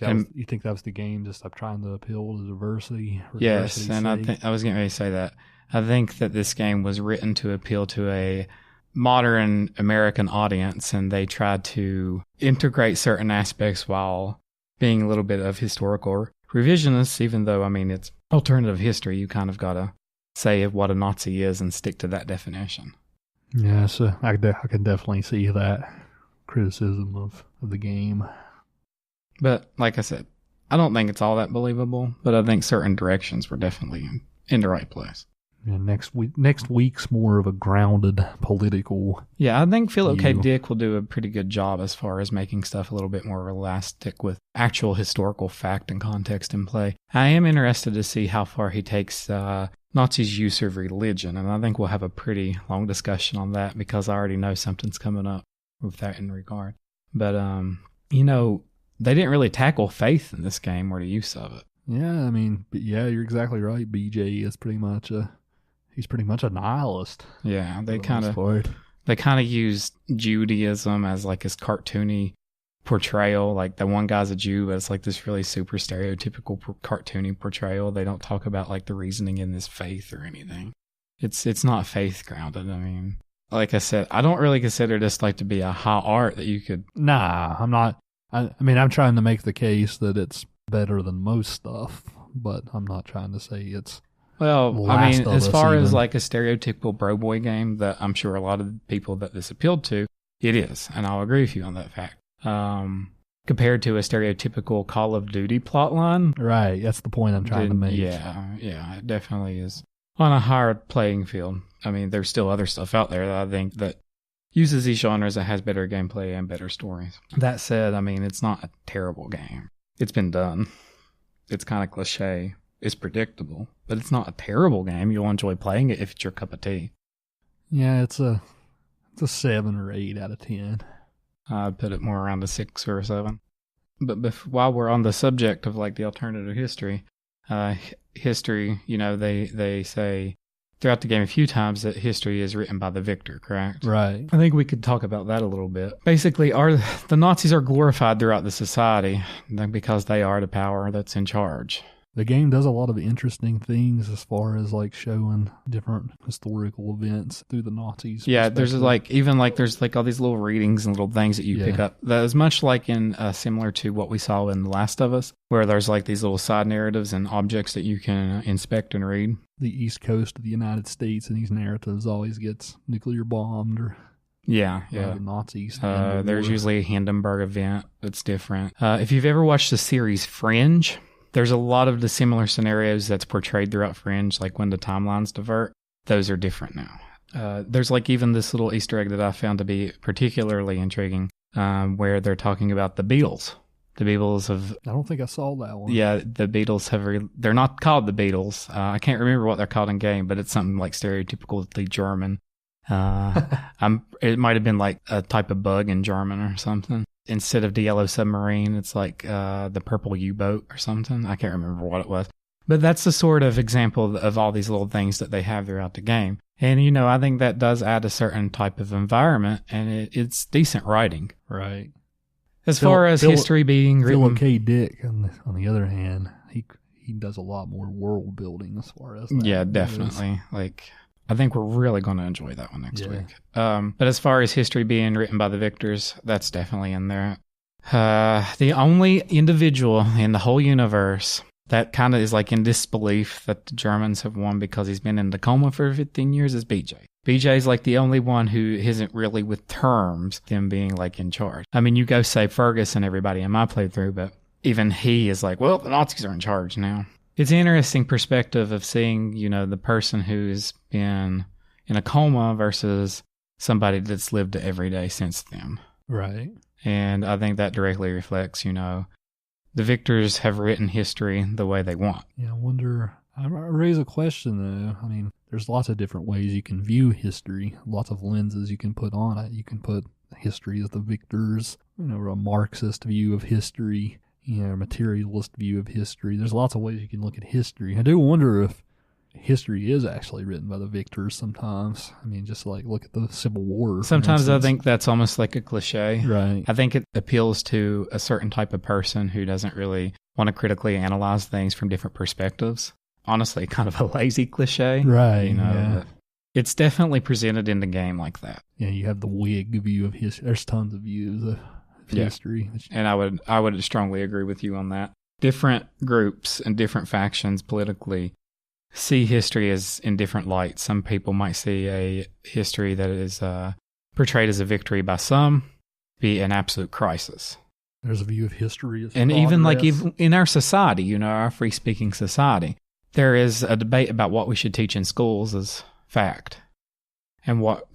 think that was the game, just trying to appeal to diversity? Yes, and I was getting ready to say that. I think that this game was written to appeal to a modern American audience, and they tried to integrate certain aspects while being a little bit of historical revisionists, even though, it's alternative history. You kind of got to say what a Nazi is and stick to that definition. Yeah, so I can definitely see that criticism of the game. But, like I said, I don't think it's all that believable, but I think certain directions were definitely in the right place. Yeah, next week's more of a grounded political... Yeah, I think Philip K. Dick will do a pretty good job as far as making stuff a little bit more elastic with actual historical fact and context in play. I am interested to see how far he takes Nazis' use of religion, and I think we'll have a pretty long discussion on that because I already know something's coming up with that in regard. But, they didn't really tackle faith in this game or the use of it. Yeah, I mean, you're exactly right. BJ is pretty much he's pretty much a nihilist. Yeah, they kind of used Judaism as like his cartoony portrayal. Like the one guy's a Jew, but it's like this really super stereotypical cartoony portrayal. They don't talk about like the reasoning in this faith or anything. It's not faith grounded. I mean, like I said, I don't really consider this like to be a high art that you could. Nah, I'm not. I mean, I'm trying to make the case that it's better than most stuff, but I'm not trying to say it's. Well, I mean, as far as like a stereotypical bro boy game that I'm sure a lot of people that this appealed to, it is, and I'll agree with you on that fact. Compared to a stereotypical Call of Duty plotline, right? That's the point I'm trying to make. Yeah, it definitely is on a higher playing field. I mean, there's still other stuff out there that I think that uses these genres that has better gameplay and better stories. That said, I mean, it's not a terrible game. It's been done. It's kind of cliche. It's predictable, but it's not a terrible game. You'll enjoy playing it if it's your cup of tea. Yeah, it's a 7 or 8 out of 10. I'd put it more around a 6 or a 7. But while we're on the subject of like the alternative history, they say throughout the game a few times that history is written by the victor, correct? Right. I think we could talk about that a little bit. Basically, the Nazis are glorified throughout the society because they are the power that's in charge. The game does a lot of interesting things as far as like showing different historical events through the Nazis. Yeah, there's like there's like all these little readings and little things that you pick up. That is much like in similar to what we saw in The Last of Us, where there's like these little side narratives and objects that you can inspect and read. The East Coast of the United States in these narratives always gets nuclear bombed or the Nazis. There's usually a Hindenburg event that's different. If you've ever watched the series Fringe, there's a lot of the similar scenarios that's portrayed throughout Fringe, like when the timelines divert. Those are different now. There's like even this little Easter egg that I found to be particularly intriguing, where they're talking about the Beatles. The Beatles have... I don't think I saw that one. Yeah, the Beatles have... they're not called the Beatles. I can't remember what they're called in game, but it's something like stereotypically German. It might have been like a type of bug in German or something. Instead of the yellow submarine, it's like the purple U-boat or something. I can't remember what it was. But that's the sort of example of all these little things that they have throughout the game. And, I think that does add a certain type of environment, and it's decent writing. Right. As far as history being written... Philip K. Dick, on the other hand, he does a lot more world building as far as that. Yeah, definitely. Like... I think we're really going to enjoy that one next week. But as far as history being written by the victors, that's definitely in there. The only individual in the whole universe that kind of is like in disbelief that the Germans have won because he's been in the coma for 15 years is BJ. BJ is like the only one who isn't really with terms, them being like in charge. I mean, you go say Fergus and everybody in my playthrough, but even he is like, well, the Nazis are in charge now. It's an interesting perspective of seeing, the person who's been in a coma versus somebody that's lived it every day since then. Right. And I think that directly reflects, the victors have written history the way they want. Yeah, I raise a question, though. I mean, there's lots of different ways you can view history, lots of lenses you can put on it. You can put history as the victors, a Marxist view of history, a materialist view of history. There's lots of ways you can look at history. I do wonder if history is actually written by the victors sometimes. I mean, just like look at the Civil War. Sometimes I think that's almost like a cliche. Right. I think it appeals to a certain type of person who doesn't really want to critically analyze things from different perspectives. Honestly, kind of a lazy cliche. Right. But it's definitely presented in the game like that. Yeah, you have the Whig view of history. There's tons of views of history. And I would strongly agree with you on that. Different groups and different factions politically see history as in different lights. Some people might see a history that is portrayed as a victory by some, be an absolute crisis. There's a view of history as and even like even in our society, our free-speaking society, there is a debate about what we should teach in schools as fact, and what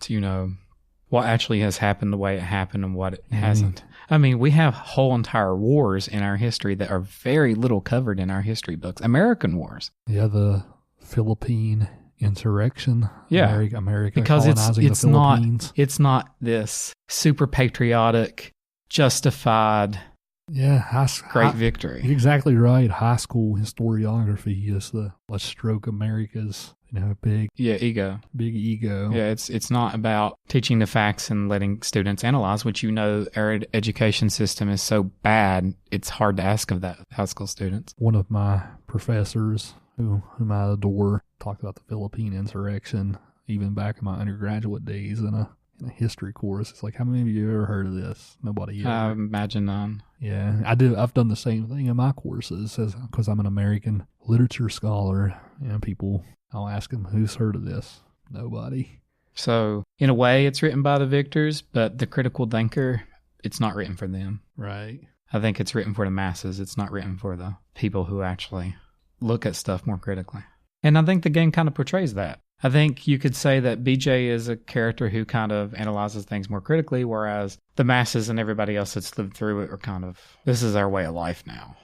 actually has happened the way it happened and what it hasn't. I mean, we have whole entire wars in our history that are very little covered in our history books. American wars. Yeah, the Philippine insurrection. Yeah, America because colonizing the Philippines. It's not this super patriotic, justified Yeah, Great victory. Exactly right. High school historiography is let's stroke America's big ego. Big ego. Yeah, it's not about teaching the facts and letting students analyze, which our education system is so bad, it's hard to ask of that high school students. One of my professors, whom I adore, talked about the Philippine insurrection even back in my undergraduate days in a history course. It's like, how many of you ever heard of this? Nobody ever. I imagine none. Yeah, I do. I've done the same thing in my courses because I'm an American literature scholar. People, I'll ask them, who's heard of this? Nobody. So, in a way, it's written by the victors, but the critical thinker, it's not written for them. Right. I think it's written for the masses. It's not written for the people who actually look at stuff more critically. And I think the game kind of portrays that. I think you could say that BJ is a character who kind of analyzes things more critically, whereas the masses and everybody else that's lived through it are kind of, this is our way of life now.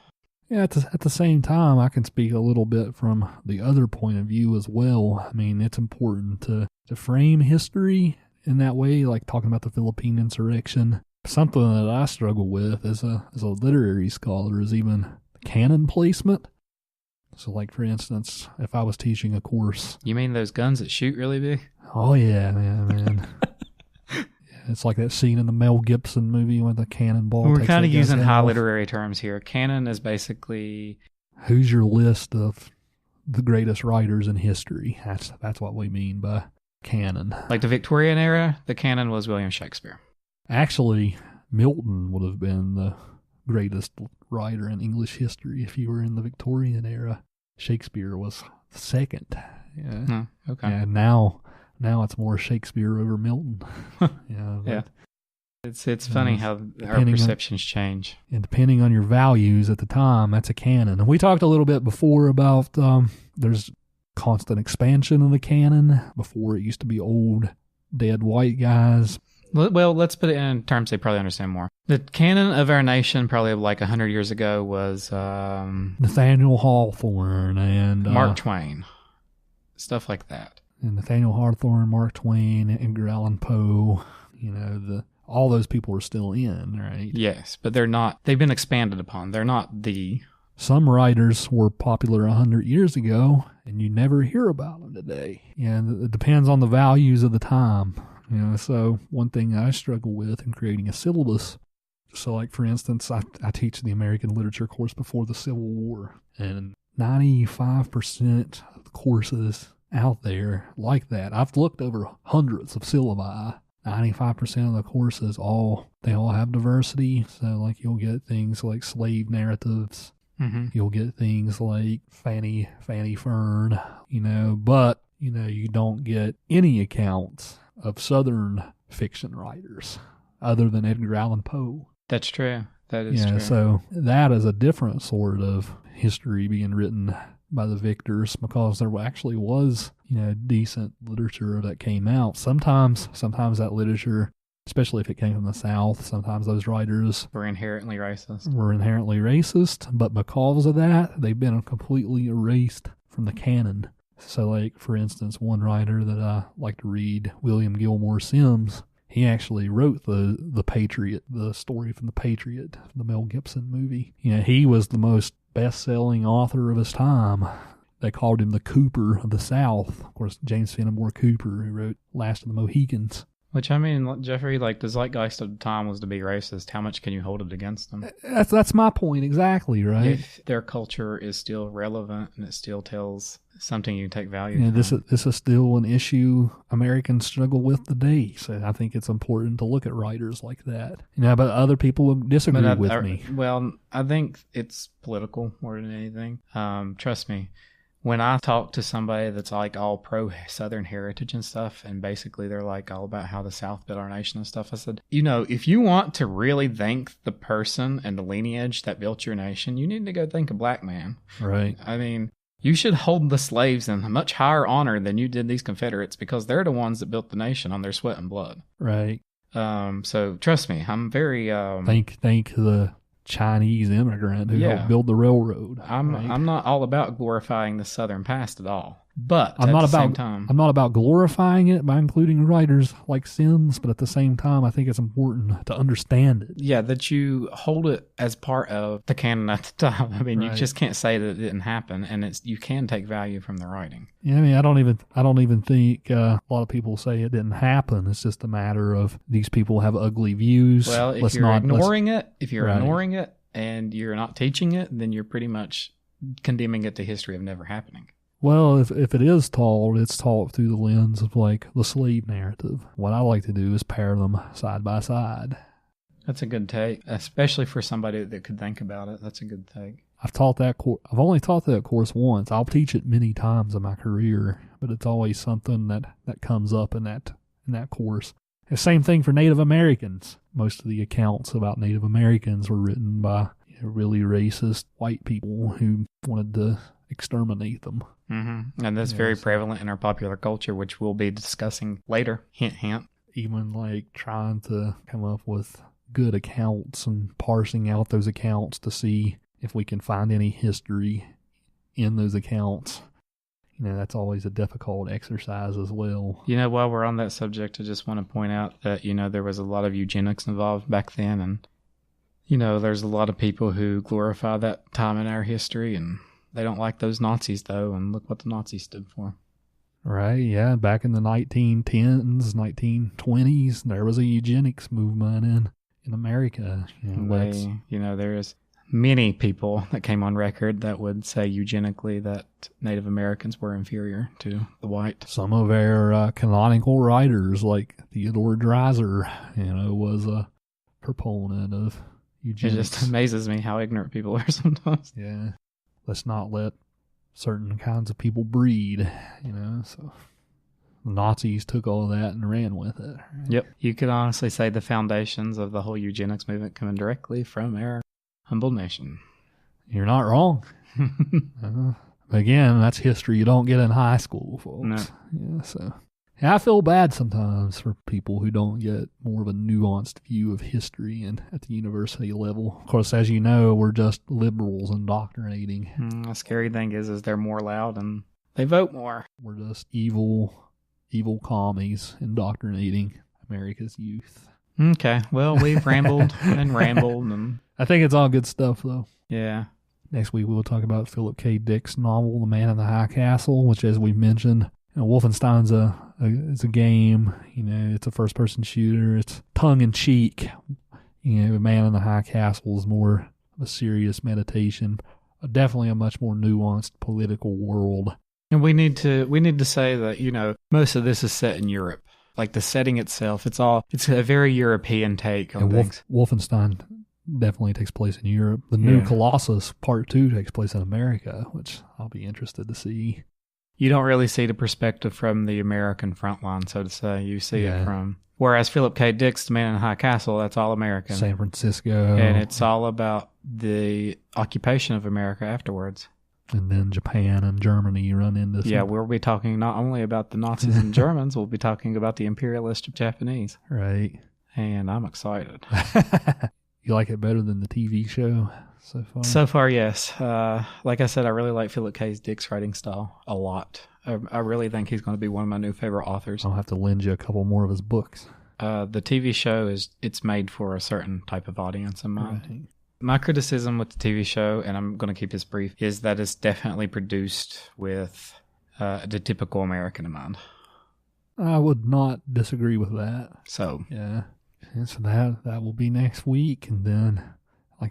Yeah, at the same time, I can speak a little bit from the other point of view as well. I mean, it's important to frame history in that way, like talking about the Philippine insurrection. Something that I struggle with as a literary scholar is even canon placement. So, like, for instance, if I was teaching a course... You mean those guns that shoot really big? Oh, yeah, man. It's like that scene in the Mel Gibson movie with the cannonball. We're kind of using high literary terms here. Canon is basically... Who's your list of the greatest writers in history? That's what we mean by canon. Like the Victorian era, the canon was William Shakespeare. Actually, Milton would have been the greatest writer in English history if you were in the Victorian era. Shakespeare was second. Yeah. Okay. And now it's more Shakespeare over Milton. Yeah. It's funny how our perceptions change. And depending on your values at the time, that's a canon. And we talked a little bit before about there's constant expansion of the canon. Before it used to be old, dead white guys. Well, let's put it in terms they probably understand more. The canon of our nation probably like 100 years ago was... Nathaniel Hawthorne and... Mark Twain. Stuff like that. And Nathaniel Hawthorne, Mark Twain, Edgar Allan Poe, all those people are still in, right? Yes, but they're not... They've been expanded upon. They're not the... Some writers were popular 100 years ago, and you never hear about them today. And it depends on the values of the time. So one thing I struggle with in creating a syllabus, so like for instance, I teach the American literature course before the Civil War, and 95% of the courses out there like that. I've looked over hundreds of syllabi. 95% of the courses, they all have diversity. So like you'll get things like slave narratives. Mm-hmm. You'll get things like Fanny Fern, but you don't get any accounts of Southern fiction writers other than Edgar Allan Poe. That's true. That is true. So that is a different sort of history being written by the victors, because there actually was, decent literature that came out. Sometimes that literature, especially if it came from the South, sometimes those writers were inherently racist, but because of that, they've been completely erased from the canon. So, like, for instance, one writer that I like to read, William Gilmore Simms, he actually wrote the Patriot, the story from The Patriot, the Mel Gibson movie. He was the most best-selling author of his time. They called him the Cooper of the South. Of course, James Fenimore Cooper, who wrote Last of the Mohicans. Which, I mean, Jeffrey, like, the zeitgeist of the time was to be racist. How much can you hold it against them? That's my point exactly, right? If their culture is still relevant and it still tells something you can take value from. This is still an issue Americans struggle with today. So I think it's important to look at writers like that. But other people will disagree with me. Well, I think it's political more than anything. Trust me. When I talk to somebody that's like all pro Southern heritage and stuff, and basically they're like all about how the South built our nation and stuff, I said, if you want to really thank the person and the lineage that built your nation, you need to go thank a black man. Right. I mean, you should hold the slaves in much higher honor than you did these Confederates, because they're the ones that built the nation on their sweat and blood. Right. So trust me, I'm very... Thank the Chinese immigrant who helped build the railroad. I'm not all about glorifying the Southern past at all. But at the same time, I'm not about glorifying it by including writers like Sims, but at the same time, I think it's important to understand it. Yeah, that you hold it as part of the canon at the time. I mean, you just can't say that it didn't happen, and you can take value from the writing. Yeah, I mean, I don't even think a lot of people say it didn't happen. It's just a matter of these people have ugly views. Well, if you're ignoring it and you're not teaching it, then you're pretty much condemning it to history of never happening. Well, if it is taught, it's taught through the lens of like the slave narrative. What I like to do is pair them side by side. That's a good take, especially for somebody that could think about it. That's a good take. I've only taught that course once. I'll teach it many times in my career, but it's always something that comes up in that course. The same thing for Native Americans. Most of the accounts about Native Americans were written by really racist white people who wanted to exterminate them. Mm-hmm. And that's very prevalent in our popular culture, which we'll be discussing later. Hint, hint. Even like trying to come up with good accounts and parsing out those accounts to see if we can find any history in those accounts. That's always a difficult exercise as well. While we're on that subject, I just want to point out that, there was a lot of eugenics involved back then. And, there's a lot of people who glorify that time in our history, and they don't like those Nazis, though, and look what the Nazis stood for. Right, yeah. Back in the 1910s, 1920s, there was a eugenics movement in America. There's many people that came on record that would say eugenically that Native Americans were inferior to the white. Some of our canonical writers, like Theodore Dreiser, was a proponent of eugenics. It just amazes me how ignorant people are sometimes. Yeah. Let's not let certain kinds of people breed, so the Nazis took all of that and ran with it. Right? Yep. You could honestly say the foundations of the whole eugenics movement coming directly from our humble nation. You're not wrong. Again, that's history you don't get in high school, folks. No. Yeah, so I feel bad sometimes for people who don't get more of a nuanced view of history and at the university level. Of course, as you know, we're just liberals indoctrinating. The scary thing is they're more loud and they vote more. We're just evil commies indoctrinating America's youth. Okay, well, we've rambled and rambled. And I think it's all good stuff, though. Yeah. Next week, we'll talk about Philip K. Dick's novel, The Man in the High Castle, which, as we mentioned, Wolfenstein's it's a game. It's a first-person shooter. It's tongue-in-cheek. Man in the High Castle is more of a serious meditation. Definitely a much more nuanced political world. And we need to say that most of this is set in Europe. Like the setting itself, it's a very European take on things. Wolfenstein definitely takes place in Europe. The new Colossus Part 2 takes place in America, which I'll be interested to see. You don't really see the perspective from the American front line, so to say. You see it from... Whereas Philip K. Dick's The Man in the High Castle, that's all American. San Francisco. And it's all about the occupation of America afterwards. And then Japan and Germany run into some... Yeah, we'll be talking not only about the Nazis and Germans, we'll be talking about the imperialist Japanese. Right. And I'm excited. You like it better than the TV show so far? So far, yes. Like I said, I really like Philip K. Dick's writing style a lot. I really think he's going to be one of my new favorite authors. I'll have to lend you a couple more of his books. The TV show it's made for a certain type of audience in mind. Right. My criticism with the TV show, and I'm going to keep this brief, is that it's definitely produced with the typical American in mind. I would not disagree with that. So yeah, and so that will be next week, and then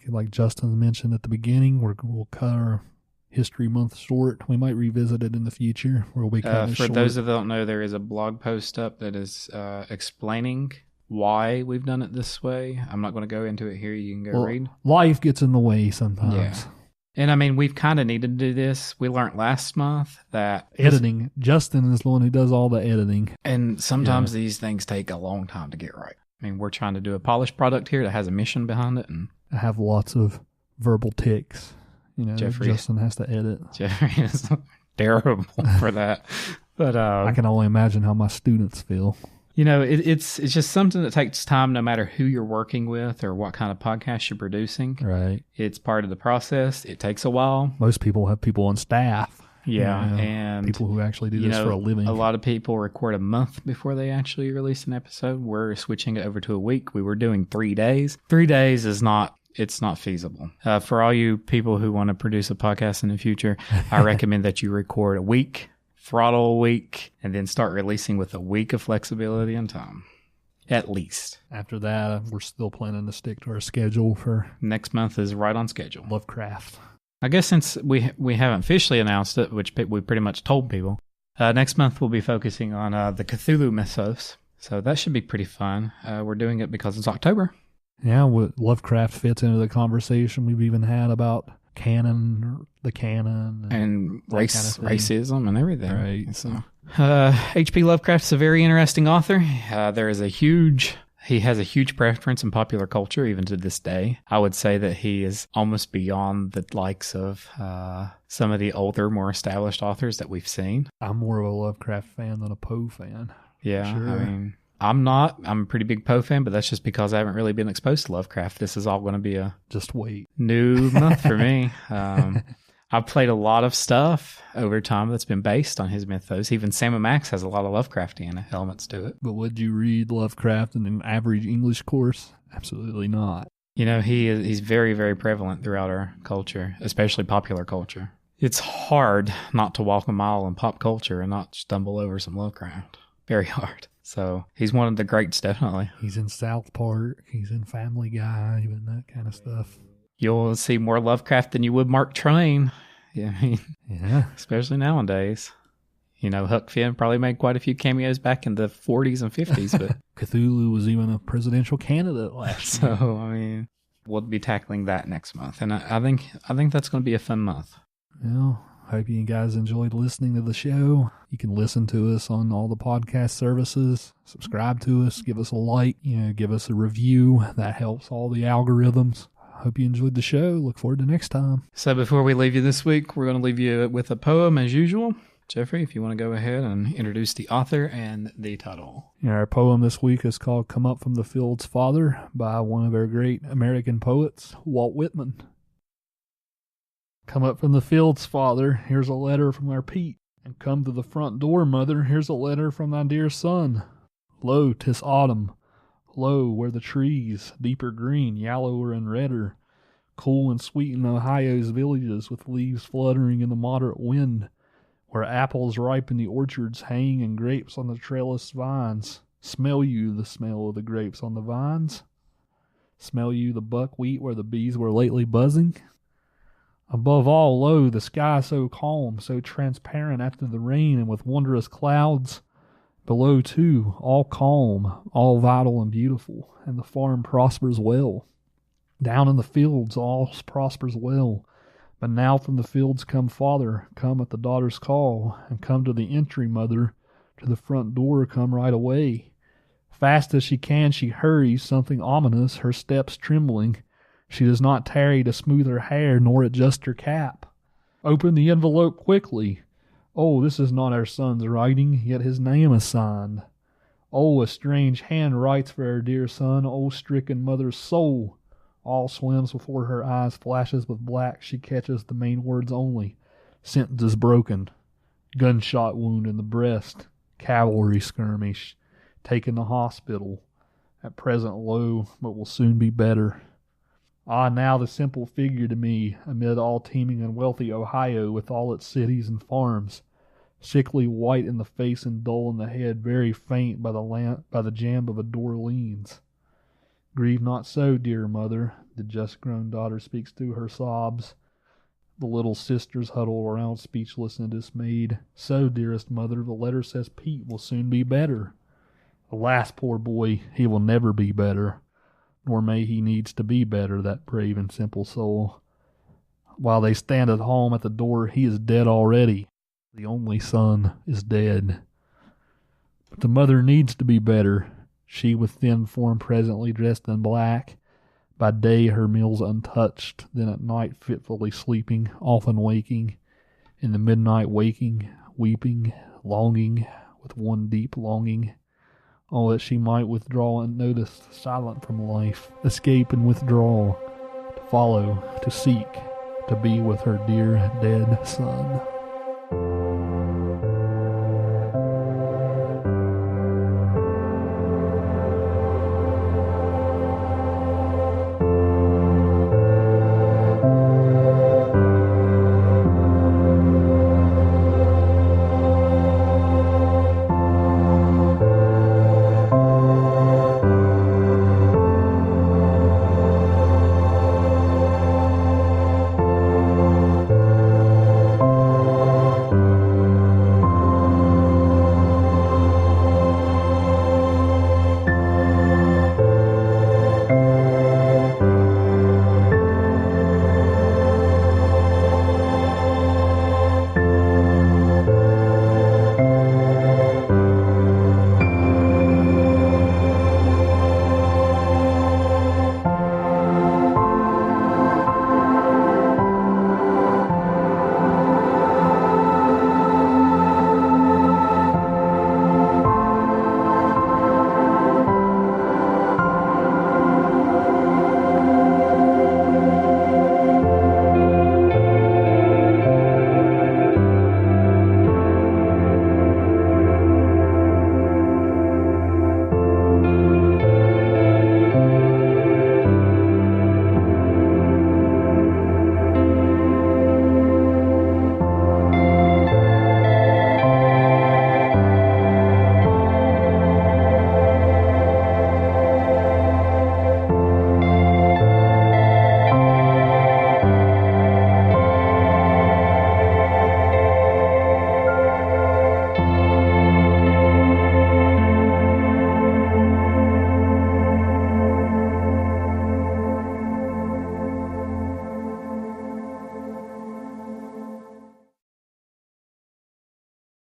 like Justin mentioned at the beginning, we'll cut our History Month short. We might revisit it in the future. We'll be cutting it short. For those that don't know, there is a blog post up that is explaining why we've done it this way. I'm not going to go into it here. You can go read. Life gets in the way sometimes. Yeah. And I mean, we've kind of needed to do this. We learned last month that... Editing. Justin is the one who does all the editing. And sometimes these things take a long time to get right. I mean, we're trying to do a polished product here that has a mission behind it. And I have lots of verbal tics. Jeffrey, Justin has to edit. Jeffrey is terrible for that. But I can only imagine how my students feel. It's just something that takes time no matter who you're working with or what kind of podcast you're producing. Right. It's part of the process. It takes a while. Most people have people on staff. Yeah, and people who actually do this for a living. A lot of people record a month before they actually release an episode. We're switching it over to a week. We were doing 3 days. 3 days is not feasible. For all you people who want to produce a podcast in the future, I recommend that you record a week, throttle a week, and then start releasing with a week of flexibility and time. At least. After that, we're still planning to stick to our schedule for... Next month is right on schedule. Lovecraft. I guess since we haven't officially announced it, which we pretty much told people, next month we'll be focusing on the Cthulhu mythos. So that should be pretty fun. We're doing it because it's October. Yeah, Lovecraft fits into the conversation we've even had about the canon. And racism and everything. Right. So, H.P. Lovecraft's a very interesting author. He has a huge preference in popular culture, even to this day. I would say that he is almost beyond the likes of some of the older, more established authors that we've seen. I'm more of a Lovecraft fan than a Poe fan. Yeah, sure. I mean, I'm not. I'm a pretty big Poe fan, but that's just because I haven't really been exposed to Lovecraft. This is all going to be a just wait new month for me. I've played a lot of stuff over time that's been based on his mythos. Even Sam & Max has a lot of Lovecraftian elements to it. But would you read Lovecraft in an average English course? Absolutely not. He's very, very prevalent throughout our culture, especially popular culture. It's hard not to walk a mile in pop culture and not stumble over some Lovecraft. Very hard. So he's one of the greats, definitely. He's in South Park. He's in Family Guy, even that kind of stuff. You'll see more Lovecraft than you would Mark Twain. Yeah. Especially nowadays. Huck Finn probably made quite a few cameos back in the 40s and 50s. But Cthulhu was even a presidential candidate last year. So, I mean, we'll be tackling that next month. And I think that's going to be a fun month. Well, hope you guys enjoyed listening to the show. You can listen to us on all the podcast services. Subscribe to us. Give us a like. Give us a review. That helps all the algorithms. Hope you enjoyed the show. Look forward to next time. So before we leave you this week, we're going to leave you with a poem as usual. Jeffrey, if you want to go ahead and introduce the author and the title. Our poem this week is called Come Up From the Fields, Father, by one of our great American poets, Walt Whitman. Come up from the fields, Father, here's a letter from our Pete. And come to the front door, Mother, here's a letter from thy dear son. Lo, 'tis autumn. Lo, where the trees, deeper green, yellower and redder, cool and sweet in Ohio's villages with leaves fluttering in the moderate wind, where apples ripe in the orchards hang and grapes on the trellised vines. Smell you the smell of the grapes on the vines? Smell you the buckwheat where the bees were lately buzzing? Above all, lo, the sky so calm, so transparent after the rain and with wondrous clouds. Below, too, all calm, all vital and beautiful, and the farm prospers well. Down in the fields, all prospers well. But now from the fields come, Father, come at the daughter's call, and come to the entry, Mother, to the front door come right away. Fast as she can, she hurries, something ominous, her steps trembling. She does not tarry to smooth her hair, nor adjust her cap. Open the envelope quickly. Oh, this is not our son's writing, yet his name is signed. Oh, a strange hand writes for our dear son, oh, stricken mother's soul. All swims before her eyes, flashes with black, she catches the main words only. Sentence is broken. Gunshot wound in the breast. Cavalry skirmish. Taken to hospital. At present low, but will soon be better. Ah, now the simple figure to me, amid all teeming and wealthy Ohio, with all its cities and farms. Sickly white in the face and dull in the head, very faint by the jamb of a door leans. Grieve not so, dear mother, the just-grown daughter speaks through her sobs. The little sisters huddle around, speechless and dismayed. So, dearest mother, the letter says Pete will soon be better. Alas, poor boy, he will never be better. Nor may he needs to be better, that brave and simple soul. While they stand at home at the door, he is dead already. The only son is dead. But the mother needs to be better. She with thin form presently dressed in black. By day her meals untouched, then at night fitfully sleeping, often waking. In the midnight waking, weeping, longing, with one deep longing. Oh, that she might withdraw unnoticed, silent from life, escape and withdraw, to follow, to seek, to be with her dear dead son. you.